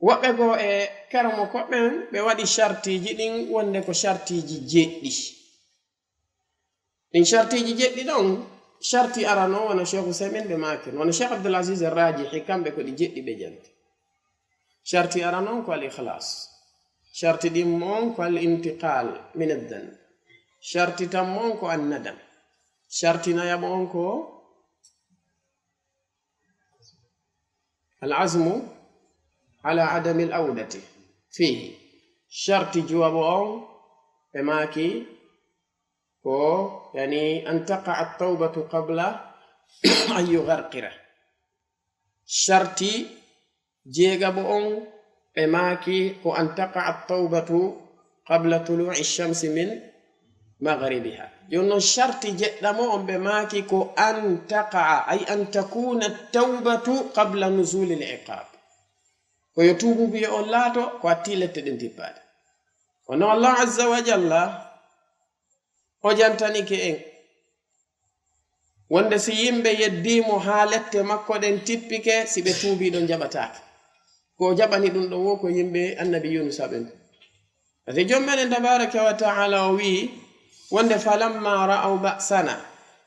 woɓɓe go e karamo koɓɓen ɓe waɗi shartiji ɗin wonde ko shartiji jeɗɗi ɗin shartiji jeɗɗi ɗon sharti arano wona cheikh Usaymin ɓe makin wona cheikh Abdul Aziz ar-Rajihi kamɓe ko ɗi jeɗɗi ɓe janti sharti arano ko al-ikhlas sharti ɗin mon ko al-intiqal min ad-dhanb sharti tam mon ko an-nadam sharti nayam on ko العزم على عدم الأودة فيه شرط جوابهم بماكي يعني أن تقع التوبة قبل أن يغرقره شرط جيغبهم بماكي أن تقع التوبة قبل طلوع الشمس من مغربها يونو شرط جدامو بماكي كو أن تقع أي أن تكون التوبة قبل نزول العقاب ويتوب بي أولاتو كو أتيلة تدنتباد ونو الله عز وجل وجانتاني كئن wonde si yimbe yeddimo haalette makko den tippike si be tuubi don jabataake ko jabani dum do wo ko yimbe annabi Yunus aben ate jommene tabaraka wa ta'ala wi wonde falamma ra'aw ba'sana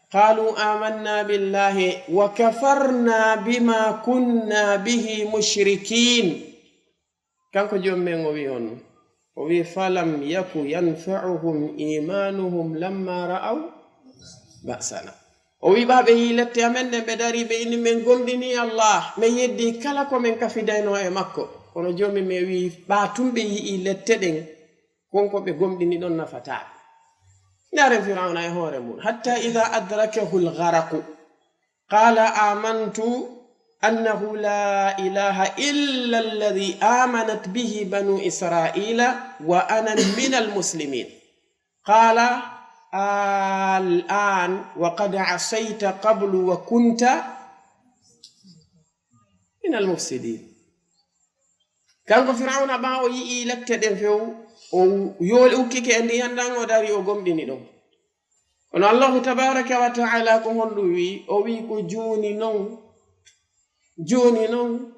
qalu amanna billahi wa kafarna bima kunna bihi mushrikin kanko jommen o wi on o wi falam yaku yanfa'uhum imanuhum lamma ra'aw ba'sana o wi babe yilette amen be dari be inni men gondini Allah me yeddi kala ko men kafidayno e makko kono jomi me wi ba tumbe yi lette den konko be gomdini don nafata نار فرعون يهورمون حتى إذا أدركه الغرق قال آمنت أنه لا إله إلا الذي آمنت به بنو إسرائيل وأنا من المسلمين قال الآن وقد عصيت قبل وكنت من المفسدين كان فرعون باو يي لكتدن فيو o yoli ukkike andi yandan o dari o gomdini dum on Allah tabaraka wa ta'ala ko hondu wi o wi ko joni non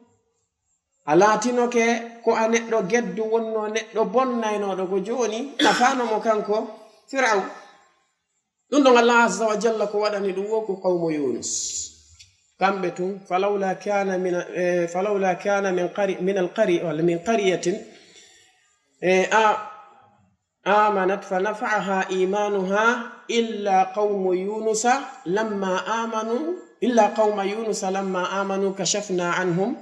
alatinoke ko aneddo geddu wonno neddo bonnayno do ko joni nafano mo kanko fir'aun dum don Allah azza wa jalla ko wadani dum ko qawmu Yunus kambe tun falawla kana min qaryatin آمنت فنفعها إيمانها إلا قوم يونس لما آمنوا كشفنا عنهم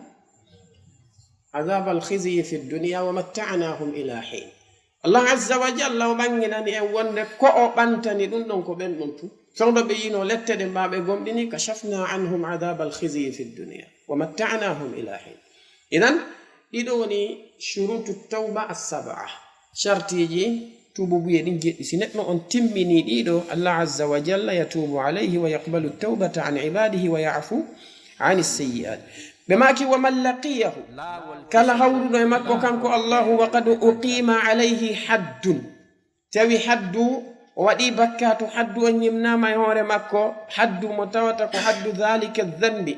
عذاب الخزي في الدنيا ومتعناهم إلى حين Allah azza wa jalla o ɓanginani en wonde ko o ɓantani ɗum ɗon ko ɓen ɗon tu sowɗo ɓe yino lettede mbaɓe gomɗini kashafna anhum adaba alkhizyi fi dunia wa matta'nahum ila hin. idan ɗiɗo woni shurutu tawba as-sab'a, shartiji tubu buye ɗin jeɗɗi. si neɗɗo on timmini ɗiɗo, Allah azza wa jalla yatubu alayhi wa yaqbalu tawbata an ibadihi wa ya'fu an as-sayyi'at. ɓe maki wa man laqiyahu, kala hawruɗo e makko kanko Allahu wa qad uqima alayhi haddun, tawi haddu o waɗi bakkatu, haddu on yimnama e hoore makko, haddu mo tawata ko haddu dhalika dhanbi,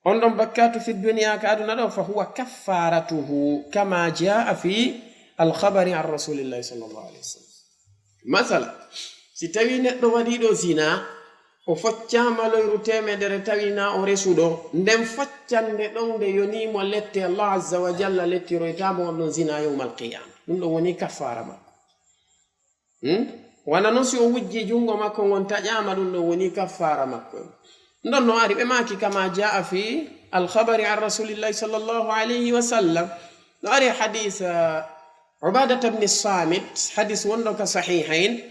on ɗon bakkatu fi dunya ka aduna ɗo, fa huwa kaffaratuhu kama jaa fi alkhabari an rasulillahi sallallahu alaihi wasallam. masala si tawi neɗɗo waɗiɗo zina, o foccama loyru temedere tawina o resuɗo, nden foccande ɗon nde yonimo lette, Allah azza wa jalla lettiroytamo on ɗon zina yawmal qiyama, ɗum ɗon woni kaffara makko. wana noon si o wujji jungo makko ngon taƴama, ɗum ɗon woni kaffara makko. ɗon no ari ɓe maki kama jaa fi alkhabari an rasulillahi sallallahu alayhi wa sallam. no ari hadith Ubadata ibn Samit, hadith wonɗo ka sahihain,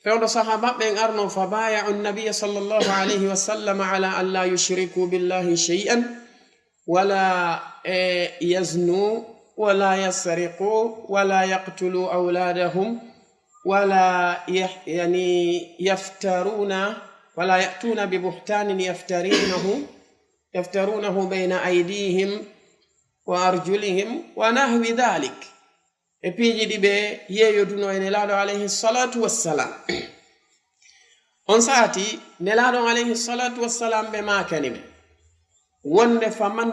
fewɗo sahaba ɓen arno fa baya'u an-nabiy sallallahu alayhi wa sallam ala an la yushriku billahi shay'an wala yaznu wala yasriqu wala yaqtulu awladahum wala yaftaruna wala ya'tuna bi buhtanin yaftarunahu bayna aydihim wa arjulihim wa nahwi dhalik. e piiji ɗi ɓe yeeyoduno e nelaɗo alayhi salatu wassalam. on saati nelaɗo alayhi salatu wassalam ɓe makanime wonde faman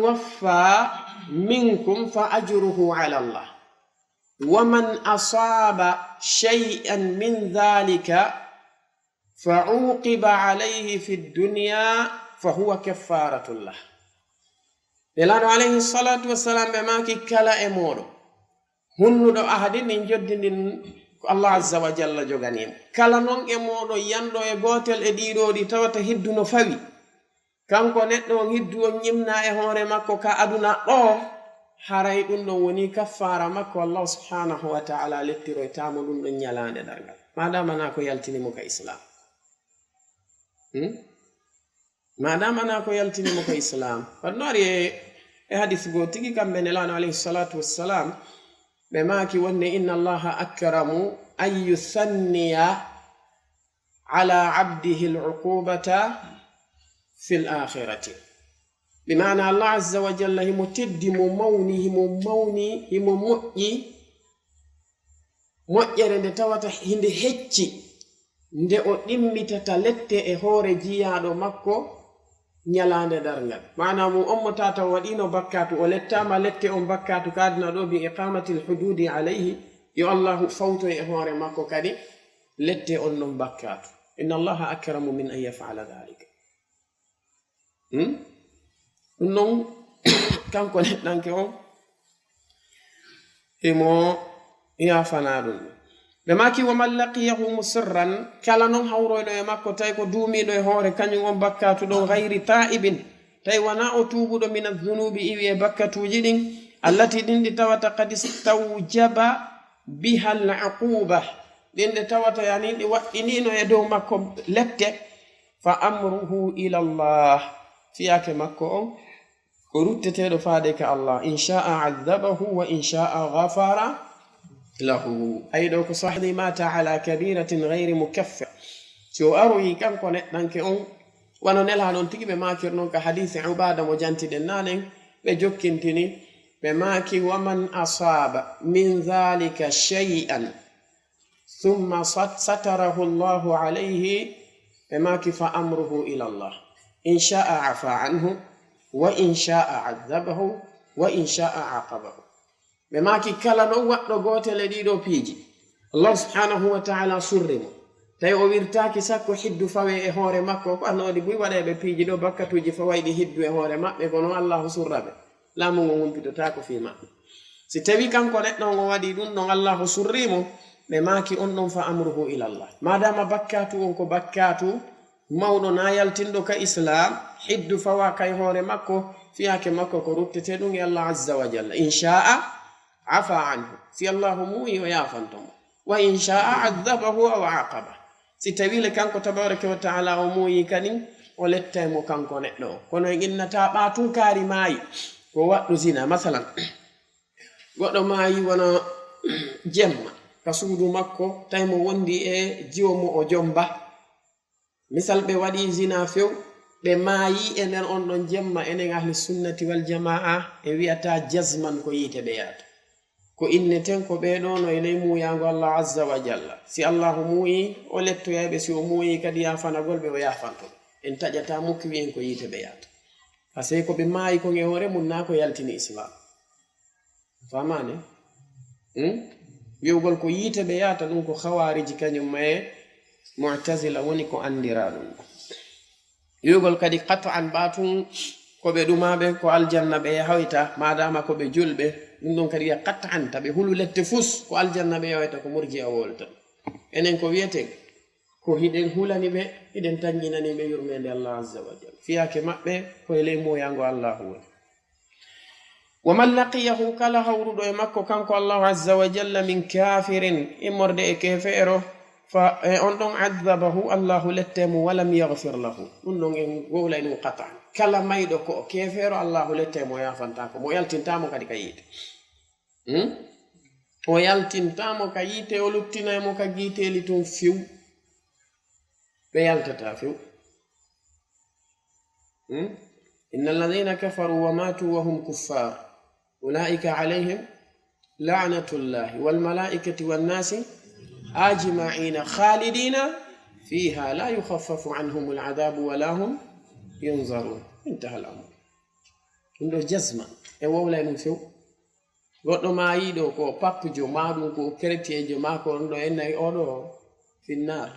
waffa minkum fa ajruhu ala Allah wa man asaba shay'an min dhalika fa uqiba alayhi fi dunya fa huwa kaffaratullah. nelaɗo alayhi salatu wassalam ɓe maki kala e moɗo hunnuɗo ahadi ndin joddindin ko Allah azza wa jalla joganimo, kala non e moɗo yanɗo e gotel e ɗiɗoɗi tawata hiddu no fawi, kanko neɗɗo on hiddu on yimna e hoore makko ka aduna ɗo, haray ɗum ɗon woni kaffara makko. Allah subhanahu wa ta'ala lettiroytamo ɗum ɗon ñalande dargal, madama na ko yaltinimo ka islam. madama na ko yaltinimo ka islam. wadno ari e hadith go tigi kamɓe nelaɗo alayhi salatu wassalam ɓe maki wonde inna allaha akramu an yuthanniya ala abdihi al-uqubata fi l-akhirati. bimana Allah azza wa jalla himo teddi mo mawni himo moƴƴere nde tawata hinde hecci nde o ɗimmitata lette e hoore jiyaɗo makko ñalande darngal. mana mum on mo tata waɗino bakkatu, o lettama lette on bakkatu kadina ɗo bi iqamati lhududi alayhi, yo allahu fawto e hoore makko kadi lette on non bakkatu. inna allaha akramu min an yafala dhalika. ɗum non kanko neɗɗanke on imo yafana ɗum. ɓe maki wa man laqiyahu musirran, kala non hawroyɗo e makko tawi ko duumiɗo e hoore kañum on bakkatu ɗon gayri ta'ibin, tawi wana o tuubuɗo min adhunubi iwi e bakkatuji ɗin allati ɗin ɗi tawata qad istawjaba biha al-uquba, ɗin ɗi tawata yani ɗi waɗɗinino e dow makko lette, fa amruhu ila Allah, fiyake makko on ko rutteteɗo faade ka Allah, in sha'a adhabahu wa in sha'a ghafara lahu. ay ɗo ko sahli mata ala kabiratin gayri mukaffir. si o aroyi kanko neɗɗanke on wano nela ɗon tigi ɓe makir noon ka hadise Ubada mo jantiɗen nanen ɓe jokkintini ɓe maki waman asaba min dhalika shay'an thumma satarahu Allahu alayhi, ɓe maki fa amruhu ila Allah, in sha'a afa anhu wa in sha'a adhabahu wa in sha'a aqabahu. ɓe maki kala non waɗɗo gotel e ɗiɗo piiji Allah subhanahu wa ta'ala surrimo, tawi o wirtaki sakko hiddu fawe e hoore makko ko annoɗi buy waɗeɓe piiji ɗo bakkatuji fawayɗi hiddu e hoore maɓɓe, kono Allahu surraɓe, laamu ngo humpitotako fi maɓɓe. si tawi kanko neɗɗo ngo waɗi ɗum ɗon Allahu surrimo, ɓe maki on ɗon fa amruhu ila Allah. madama bakkatu on ko bakkatu mawɗo na yaltinɗo ka islam, hiddu fawa kay hoore makko, fiyake makko ko ruttete ɗum e Allah azza wa jalla, in sha'a afa anhu si allahu muyi o yafantomo wa in shaa adhabahu aw aqaba si tawile kanko tabaraka wa taala o muyi kani o lettaymo kanko neɗɗo kono en innata ɓatunkari maayi ko waɗɗo zina masalan goɗɗo maayi wona jemma ka suudu makko tawimo wondi e jiwomo o jomba misal ɓe waɗi zina few ɓe maayi e nder on ɗon jemma enen ahli sunnati wal jamaa e wiyata jazman ko yiite ɓe yahata ko inneten ko ɓeɗo no enay muyango allah azza wa jalla si allahu muuyi o lettoyayɓe si o muuyi kadi yafanagol ɓe o yafanto en taƴata mukki wiyen ko yiite ɓe yahata par ce que ko ɓe maayi ko e hoore mum na ko yaltini islam famane wiwgol ko yiite ɓe yahata ɗum ko hawariji kañum maye mu'tazila woni ko andira ɗum wiwgol kadi qat'an batun ko ɓe ɗumaɓe ko aljanna ɓe yahawita madama ko ɓe julɓe ɗum ɗon kadi wiya qat'an taɓe hulu lette fus ko aljanna ɓe yahawita ko murji a wolta enen ko wiyeten ko hiɗen hulani ɓe hiɗen tanñinani ɓe yurmede allah azza wa jalla fiyake maɓɓe koye ley moyango allahu woni wa man laqiyahu kala hawruɗo e makko kanko allahu azza wa jalla min kafirin immorde e kefeero fa on ɗon adabahu allahu lettemo walam yaghfir lahu ɗum ɗon en gowlay ɗum qat'an kala mayɗo ko o kefeero allahu lettemo yafantako mo yaltintamo kadi ka yiite o yaltintamo ka yiite o luttinaymo ka giiteli tun few ɓe yaltata few inna alladhina kafaru wa matu wa hum kuffar ulaika alayhim la'natullahi wal malaikati wan nasi ajma'ina khalidina fiha la yukhaffafu anhum al'adabu wa lahum yunzarun intaha al-amr ɗum ɗo jazma e wowlay ɗum few goɗɗo ma yiɗo ko pappujo maɗum ko chrétiejo ma ko ɗum ɗo ennayi oɗo finnar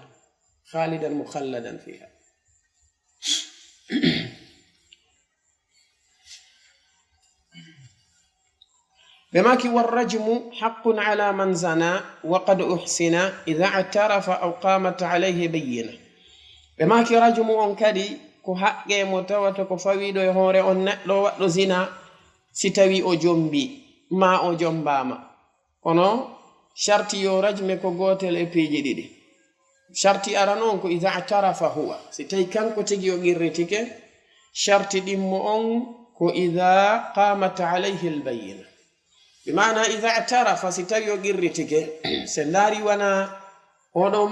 khalidan mukhalladan fiha بماكي والرجم حق على من زنى وقد أحسن إذا اعترف أو قامت عليه بينة بماكي رجم أنكدي كو حق متوت كو فويدو يهوري أنكدو وقت زنا ستوي أو جنبي ما أو جنباما كنو شرطي يو رجم كو غوتل إبيجي دي شرطي أرانون كو إذا اعترف هو ستوي كان كو تجيو غيرتك شرطي دمون كو إذا قامت عليه البينة بمعنى إذا اعترف ستيو قرتك سناري وانا ونو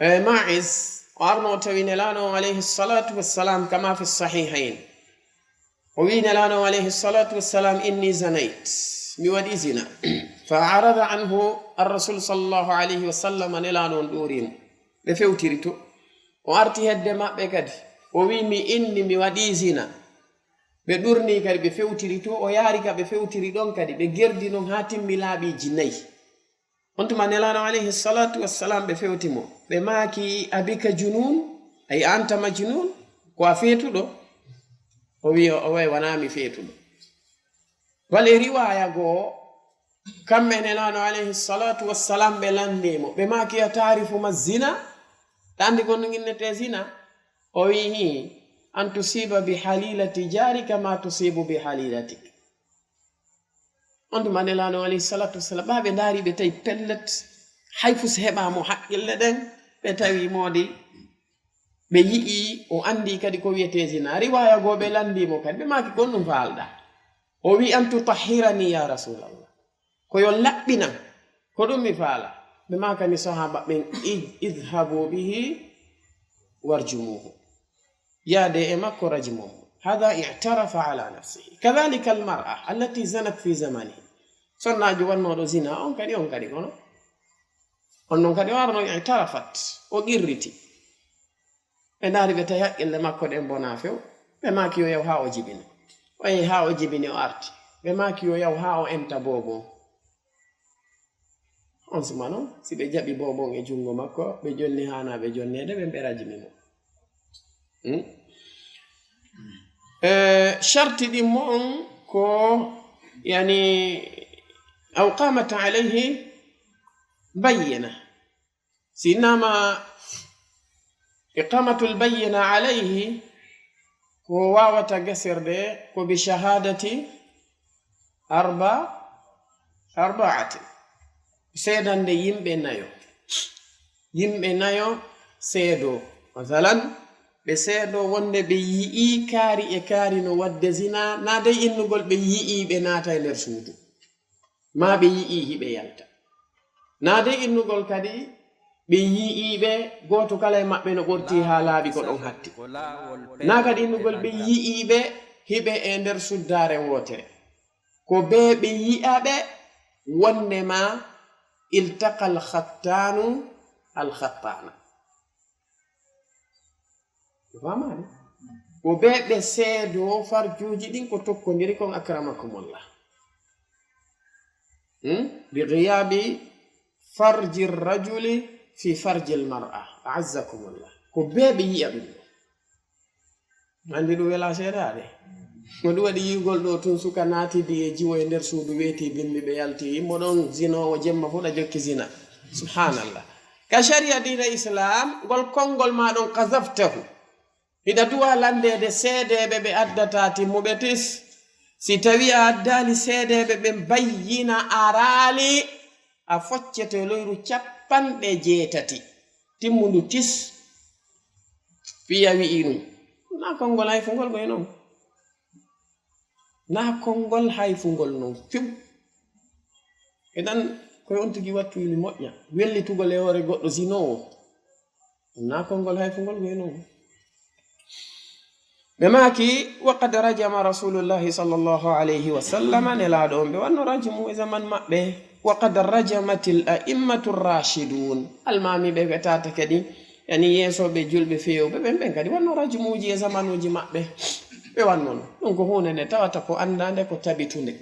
ماعز وارنو توين لانو عليه الصلاة والسلام كما في الصحيحين وين لانو عليه الصلاة والسلام إني زنيت مودي زنا فعرض عنه الرسول صلى الله عليه وسلم لانو دورين بفوتيرتو وارتي الدماء بكد وويمي إني مودي زنا ɓe ɗurni kadi ɓe fewtiri to o yaari ka ɓe fewtiri ɗon kadi ɓe gerdi non haa timmi laaɓiji nayi on tuma nelano alayhi salatu wassalam ɓe fewti mo ɓe maaki abika junun ay antama junun ko a feetuɗo o wi o way wanami feetuɗo wale riwaya goo kamɓe nelano alayhi salatu wassalam ɓe landimo ɓe maaki a tarifuma zina ɗandi gonno ginnete zina o wi أن تصيب بحليلة جارك ما تصيب بحليلتك عندما نلانو عليه الصلاة والسلام باب ناري بتاي بلت حيفوس هبا مو حق لدن بتاوي مودي بيئي وعندي كدي كوية زنا رواية غو بلاندي مو كد بما كي كونو فالدا ووي أن تطهرني يا رسول الله كو يلقبنا كدومي فالا بما كان صحابة من اذهبوا به وارجموه يا دائما كرجمهم هذا اعترف على نفسه كذلك المرأة التي زنت في زمانه صنع جوان نورو زنا أون كدي كونو أنهم كدي وارنو اعترفت وقرتي بناري بتايا إلا ما كود إمبونافيو بما كيو يو هاو جيبين وي هاو جيبين أرتي بما كيو يو هاو أنت بوبو on sumano si be jabi bobo e jungo makko be jonni hana be jonnede be beraji mimo شرط دمون كو يعني أو قامت عليه بينة سينما إقامة البينة عليه كو واوة قسر دي كو بشهادة arba'atin seedande yimɓe nayo seedo masalan ɓe seedo wonde ɓe yi'i kaari e kaari no wadde zina na dai innugol ɓe yi'i ɓe naata e nder suudu ma ɓe yi'i hiɓe yalta na dai innugol kadi ɓe yi'i ɓe goto kala e maɓɓe no ɓorti ha laaɓi ko ɗon hatti na kadi innugol ɓe yi'i ɓe hiɓe e nder suddare wotere ko be ɓe yi'a ɓe wondema iltaqa al-khattanu al-khattana famani ko be ɓe seedo farjuji ɗin ko tokkodiri kon akramakumullah bi ghiyabi farji rajuli fi farji al-mar'a a'azzakumullah ko be ɓe yi'a ɗum andi ɗum wela seedade mo ɗum waɗi yigol ɗo tun suka naatidi e jiwo e nder suudu weeti bimbi ɓe yalti yimmo ɗon zinowo jemma fuɗa jokki zina subhanallah ka sharia dina islam ngol konngol ma ɗon kazaftahu hiɗa duwa landede seedeɓe ɓe addata timmuɓe tis si tawi a addali seedeɓe ɓe bayyina araali a foccete loyru 80 timmundu tis fiya wi'i ɗum na konngol hayfungol goye noon na konngol hayfungol noon fiw eɗan koye on tigi wattu yili moƴƴa wellitugol e hoore goɗɗo zinowo na konngol hayfungol goye noon ɓe maaki waqad rajama rasulullahi sallallahu alayhi wa sallam nelaaɗo on ɓe wanno rajmu e zaman maɓɓe waqad rajamatil a'immatu rashidun almamiɓe ɓe tata kadi yani yeesoɓe julɓe fewɓe ɓen kadi wanno rajmuji e zamanuji maɓɓe ɓe wannono ɗum ko hunde nde tawata ko andande ko tabitunde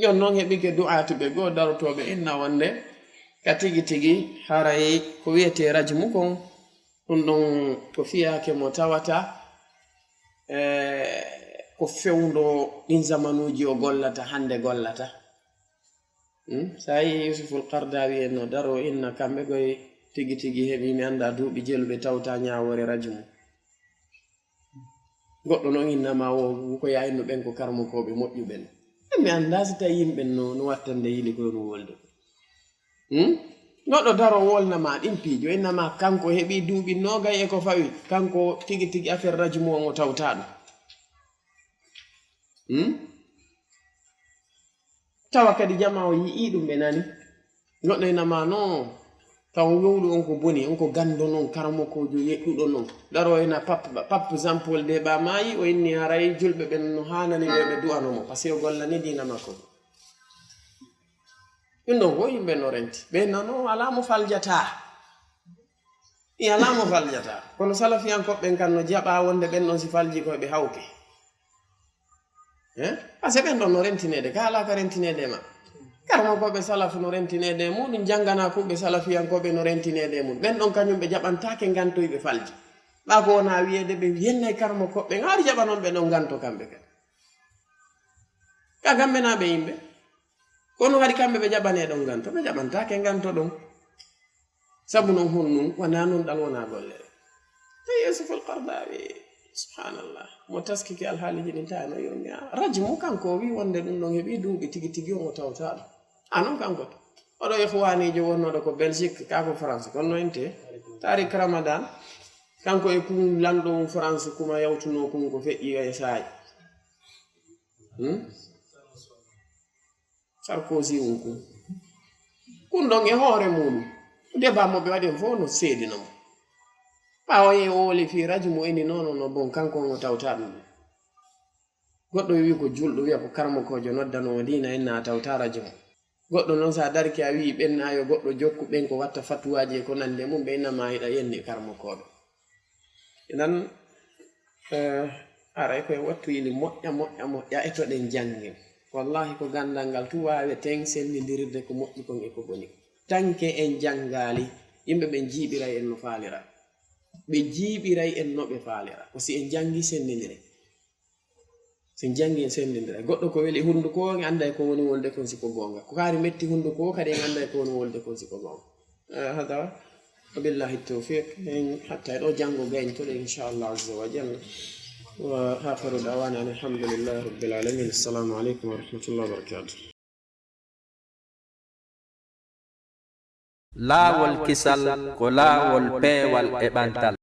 yon noon heɓike du'atuɓe goo darotoɓe inna wonde ka tigi tigi haray ko wiyete rajmu kon ɗum ɗon ko fiyake mo tawata ko fewndo ɗin zamanuji o gollata hande gollata sa yi Yusuful Qardawi en no daro inna kamɓe goye tigi tigi heɓi mi anda duuɓi jeluɓe tawta ñawore rajmu goɗɗo noon innama wo ko yayno ɓen ko karmokoɓe moƴƴuɓen mi anda si tawi yimɓe no wattande yili koyno wolde goɗɗo daro wolnama ɗin piijo innama kanko heɓi duuɓi nogay e ko fawi kanko tigi tigi affaire rajmu on o tawtaɗo tawa kadi jama o yi'i ɗum ɓe nani goɗɗo innama non taw yowlu on ko boni on ko gando non karmokojo yeɗɗuɗo non daro ena pap Jean Paul Déba maayi o inni haray julɓe ɓen no hanani ɓe ɓe du'anomo par ce que o gollani dina makko ɗum ɗon ko yimɓe no renti ɓe nano alamo faljata alamo faljata kono salafiyankoɓɓen kan no jaɓa wonde ɓen ɗon si falji koye ɓe hawke par ce que ɓen ɗon no rentinede ka ala ka rentinede ma karmokoɓe salafu no rentinede muɗum jangana kuɓe salafiyankoɓe no rentinede mum ɓen ɗon kañum ɓe jaɓantake gantoyɓe falji ɓa ko wona wiyede ɓe yennay karmokoɓɓe haari jaɓanon ɓe ɗon ganto kamɓe kadi ka kamɓe naɓe yimɓe kono kadi kamɓe ɓe jaɓane ɗon ganto ɓe jaɓantake ganto ɗon sabu non honnum wona non ɗal wona gollere Yusuful Qardawi subhanallah mo taskiki alhaaliji ɗin ta no yoni rajmu kanko wi wonde ɗum ɗon heɓi duuɓi tigi tigi omo tawtaɗo anon kanko to oɗo ihwanijo wonnoɗo ko Belgique kako France kono ente tarik Ramadan kanko e kum lanɗo France kuma yawtuno kum ko feƴƴi e saayi Sarkozy kun ɗon e hoore muɗum débat mo ɓe waɗi fof no seedinamo ɓawo ye o woli fi rajmu eni nono bon kanko o tawta ɗum goɗɗo wi ko julɗo wiya ko karmokojo noddanowo dina enna tawta rajmu goɗɗo noon sa darki a wi ɓennayo goɗɗo jokku ɓen ko watta fatuwaji e ko nande mum ɓe innama hiɗa yenni karmokoɓe inan aray koye wattu yili moƴƴa e to ɗen jangin wallahi ko gandal ngal tu waweten sendidirde ko moƴƴi kon e ko boni tanke en jangali yimɓe ɓe jiiɓiray en no faalira ɓe jiiɓiray en no ɓe faalira ko si en jangi sendidire sen jangi en sendidire goɗɗo ko weli hunduko en anday ko woni wolde kon siko gonga ko kaari metti hunduko kadi en anday ko woni wolde kon siko gonga hada wabillahi tawfiq en hatta ɗo jango gayn toɗe inchallah azza wa jalla وآخر دعوانا الحمد لله رب العالمين. السلام عليكم ورحمة الله وبركاته. لا والكسل كلا والبي والإبانتل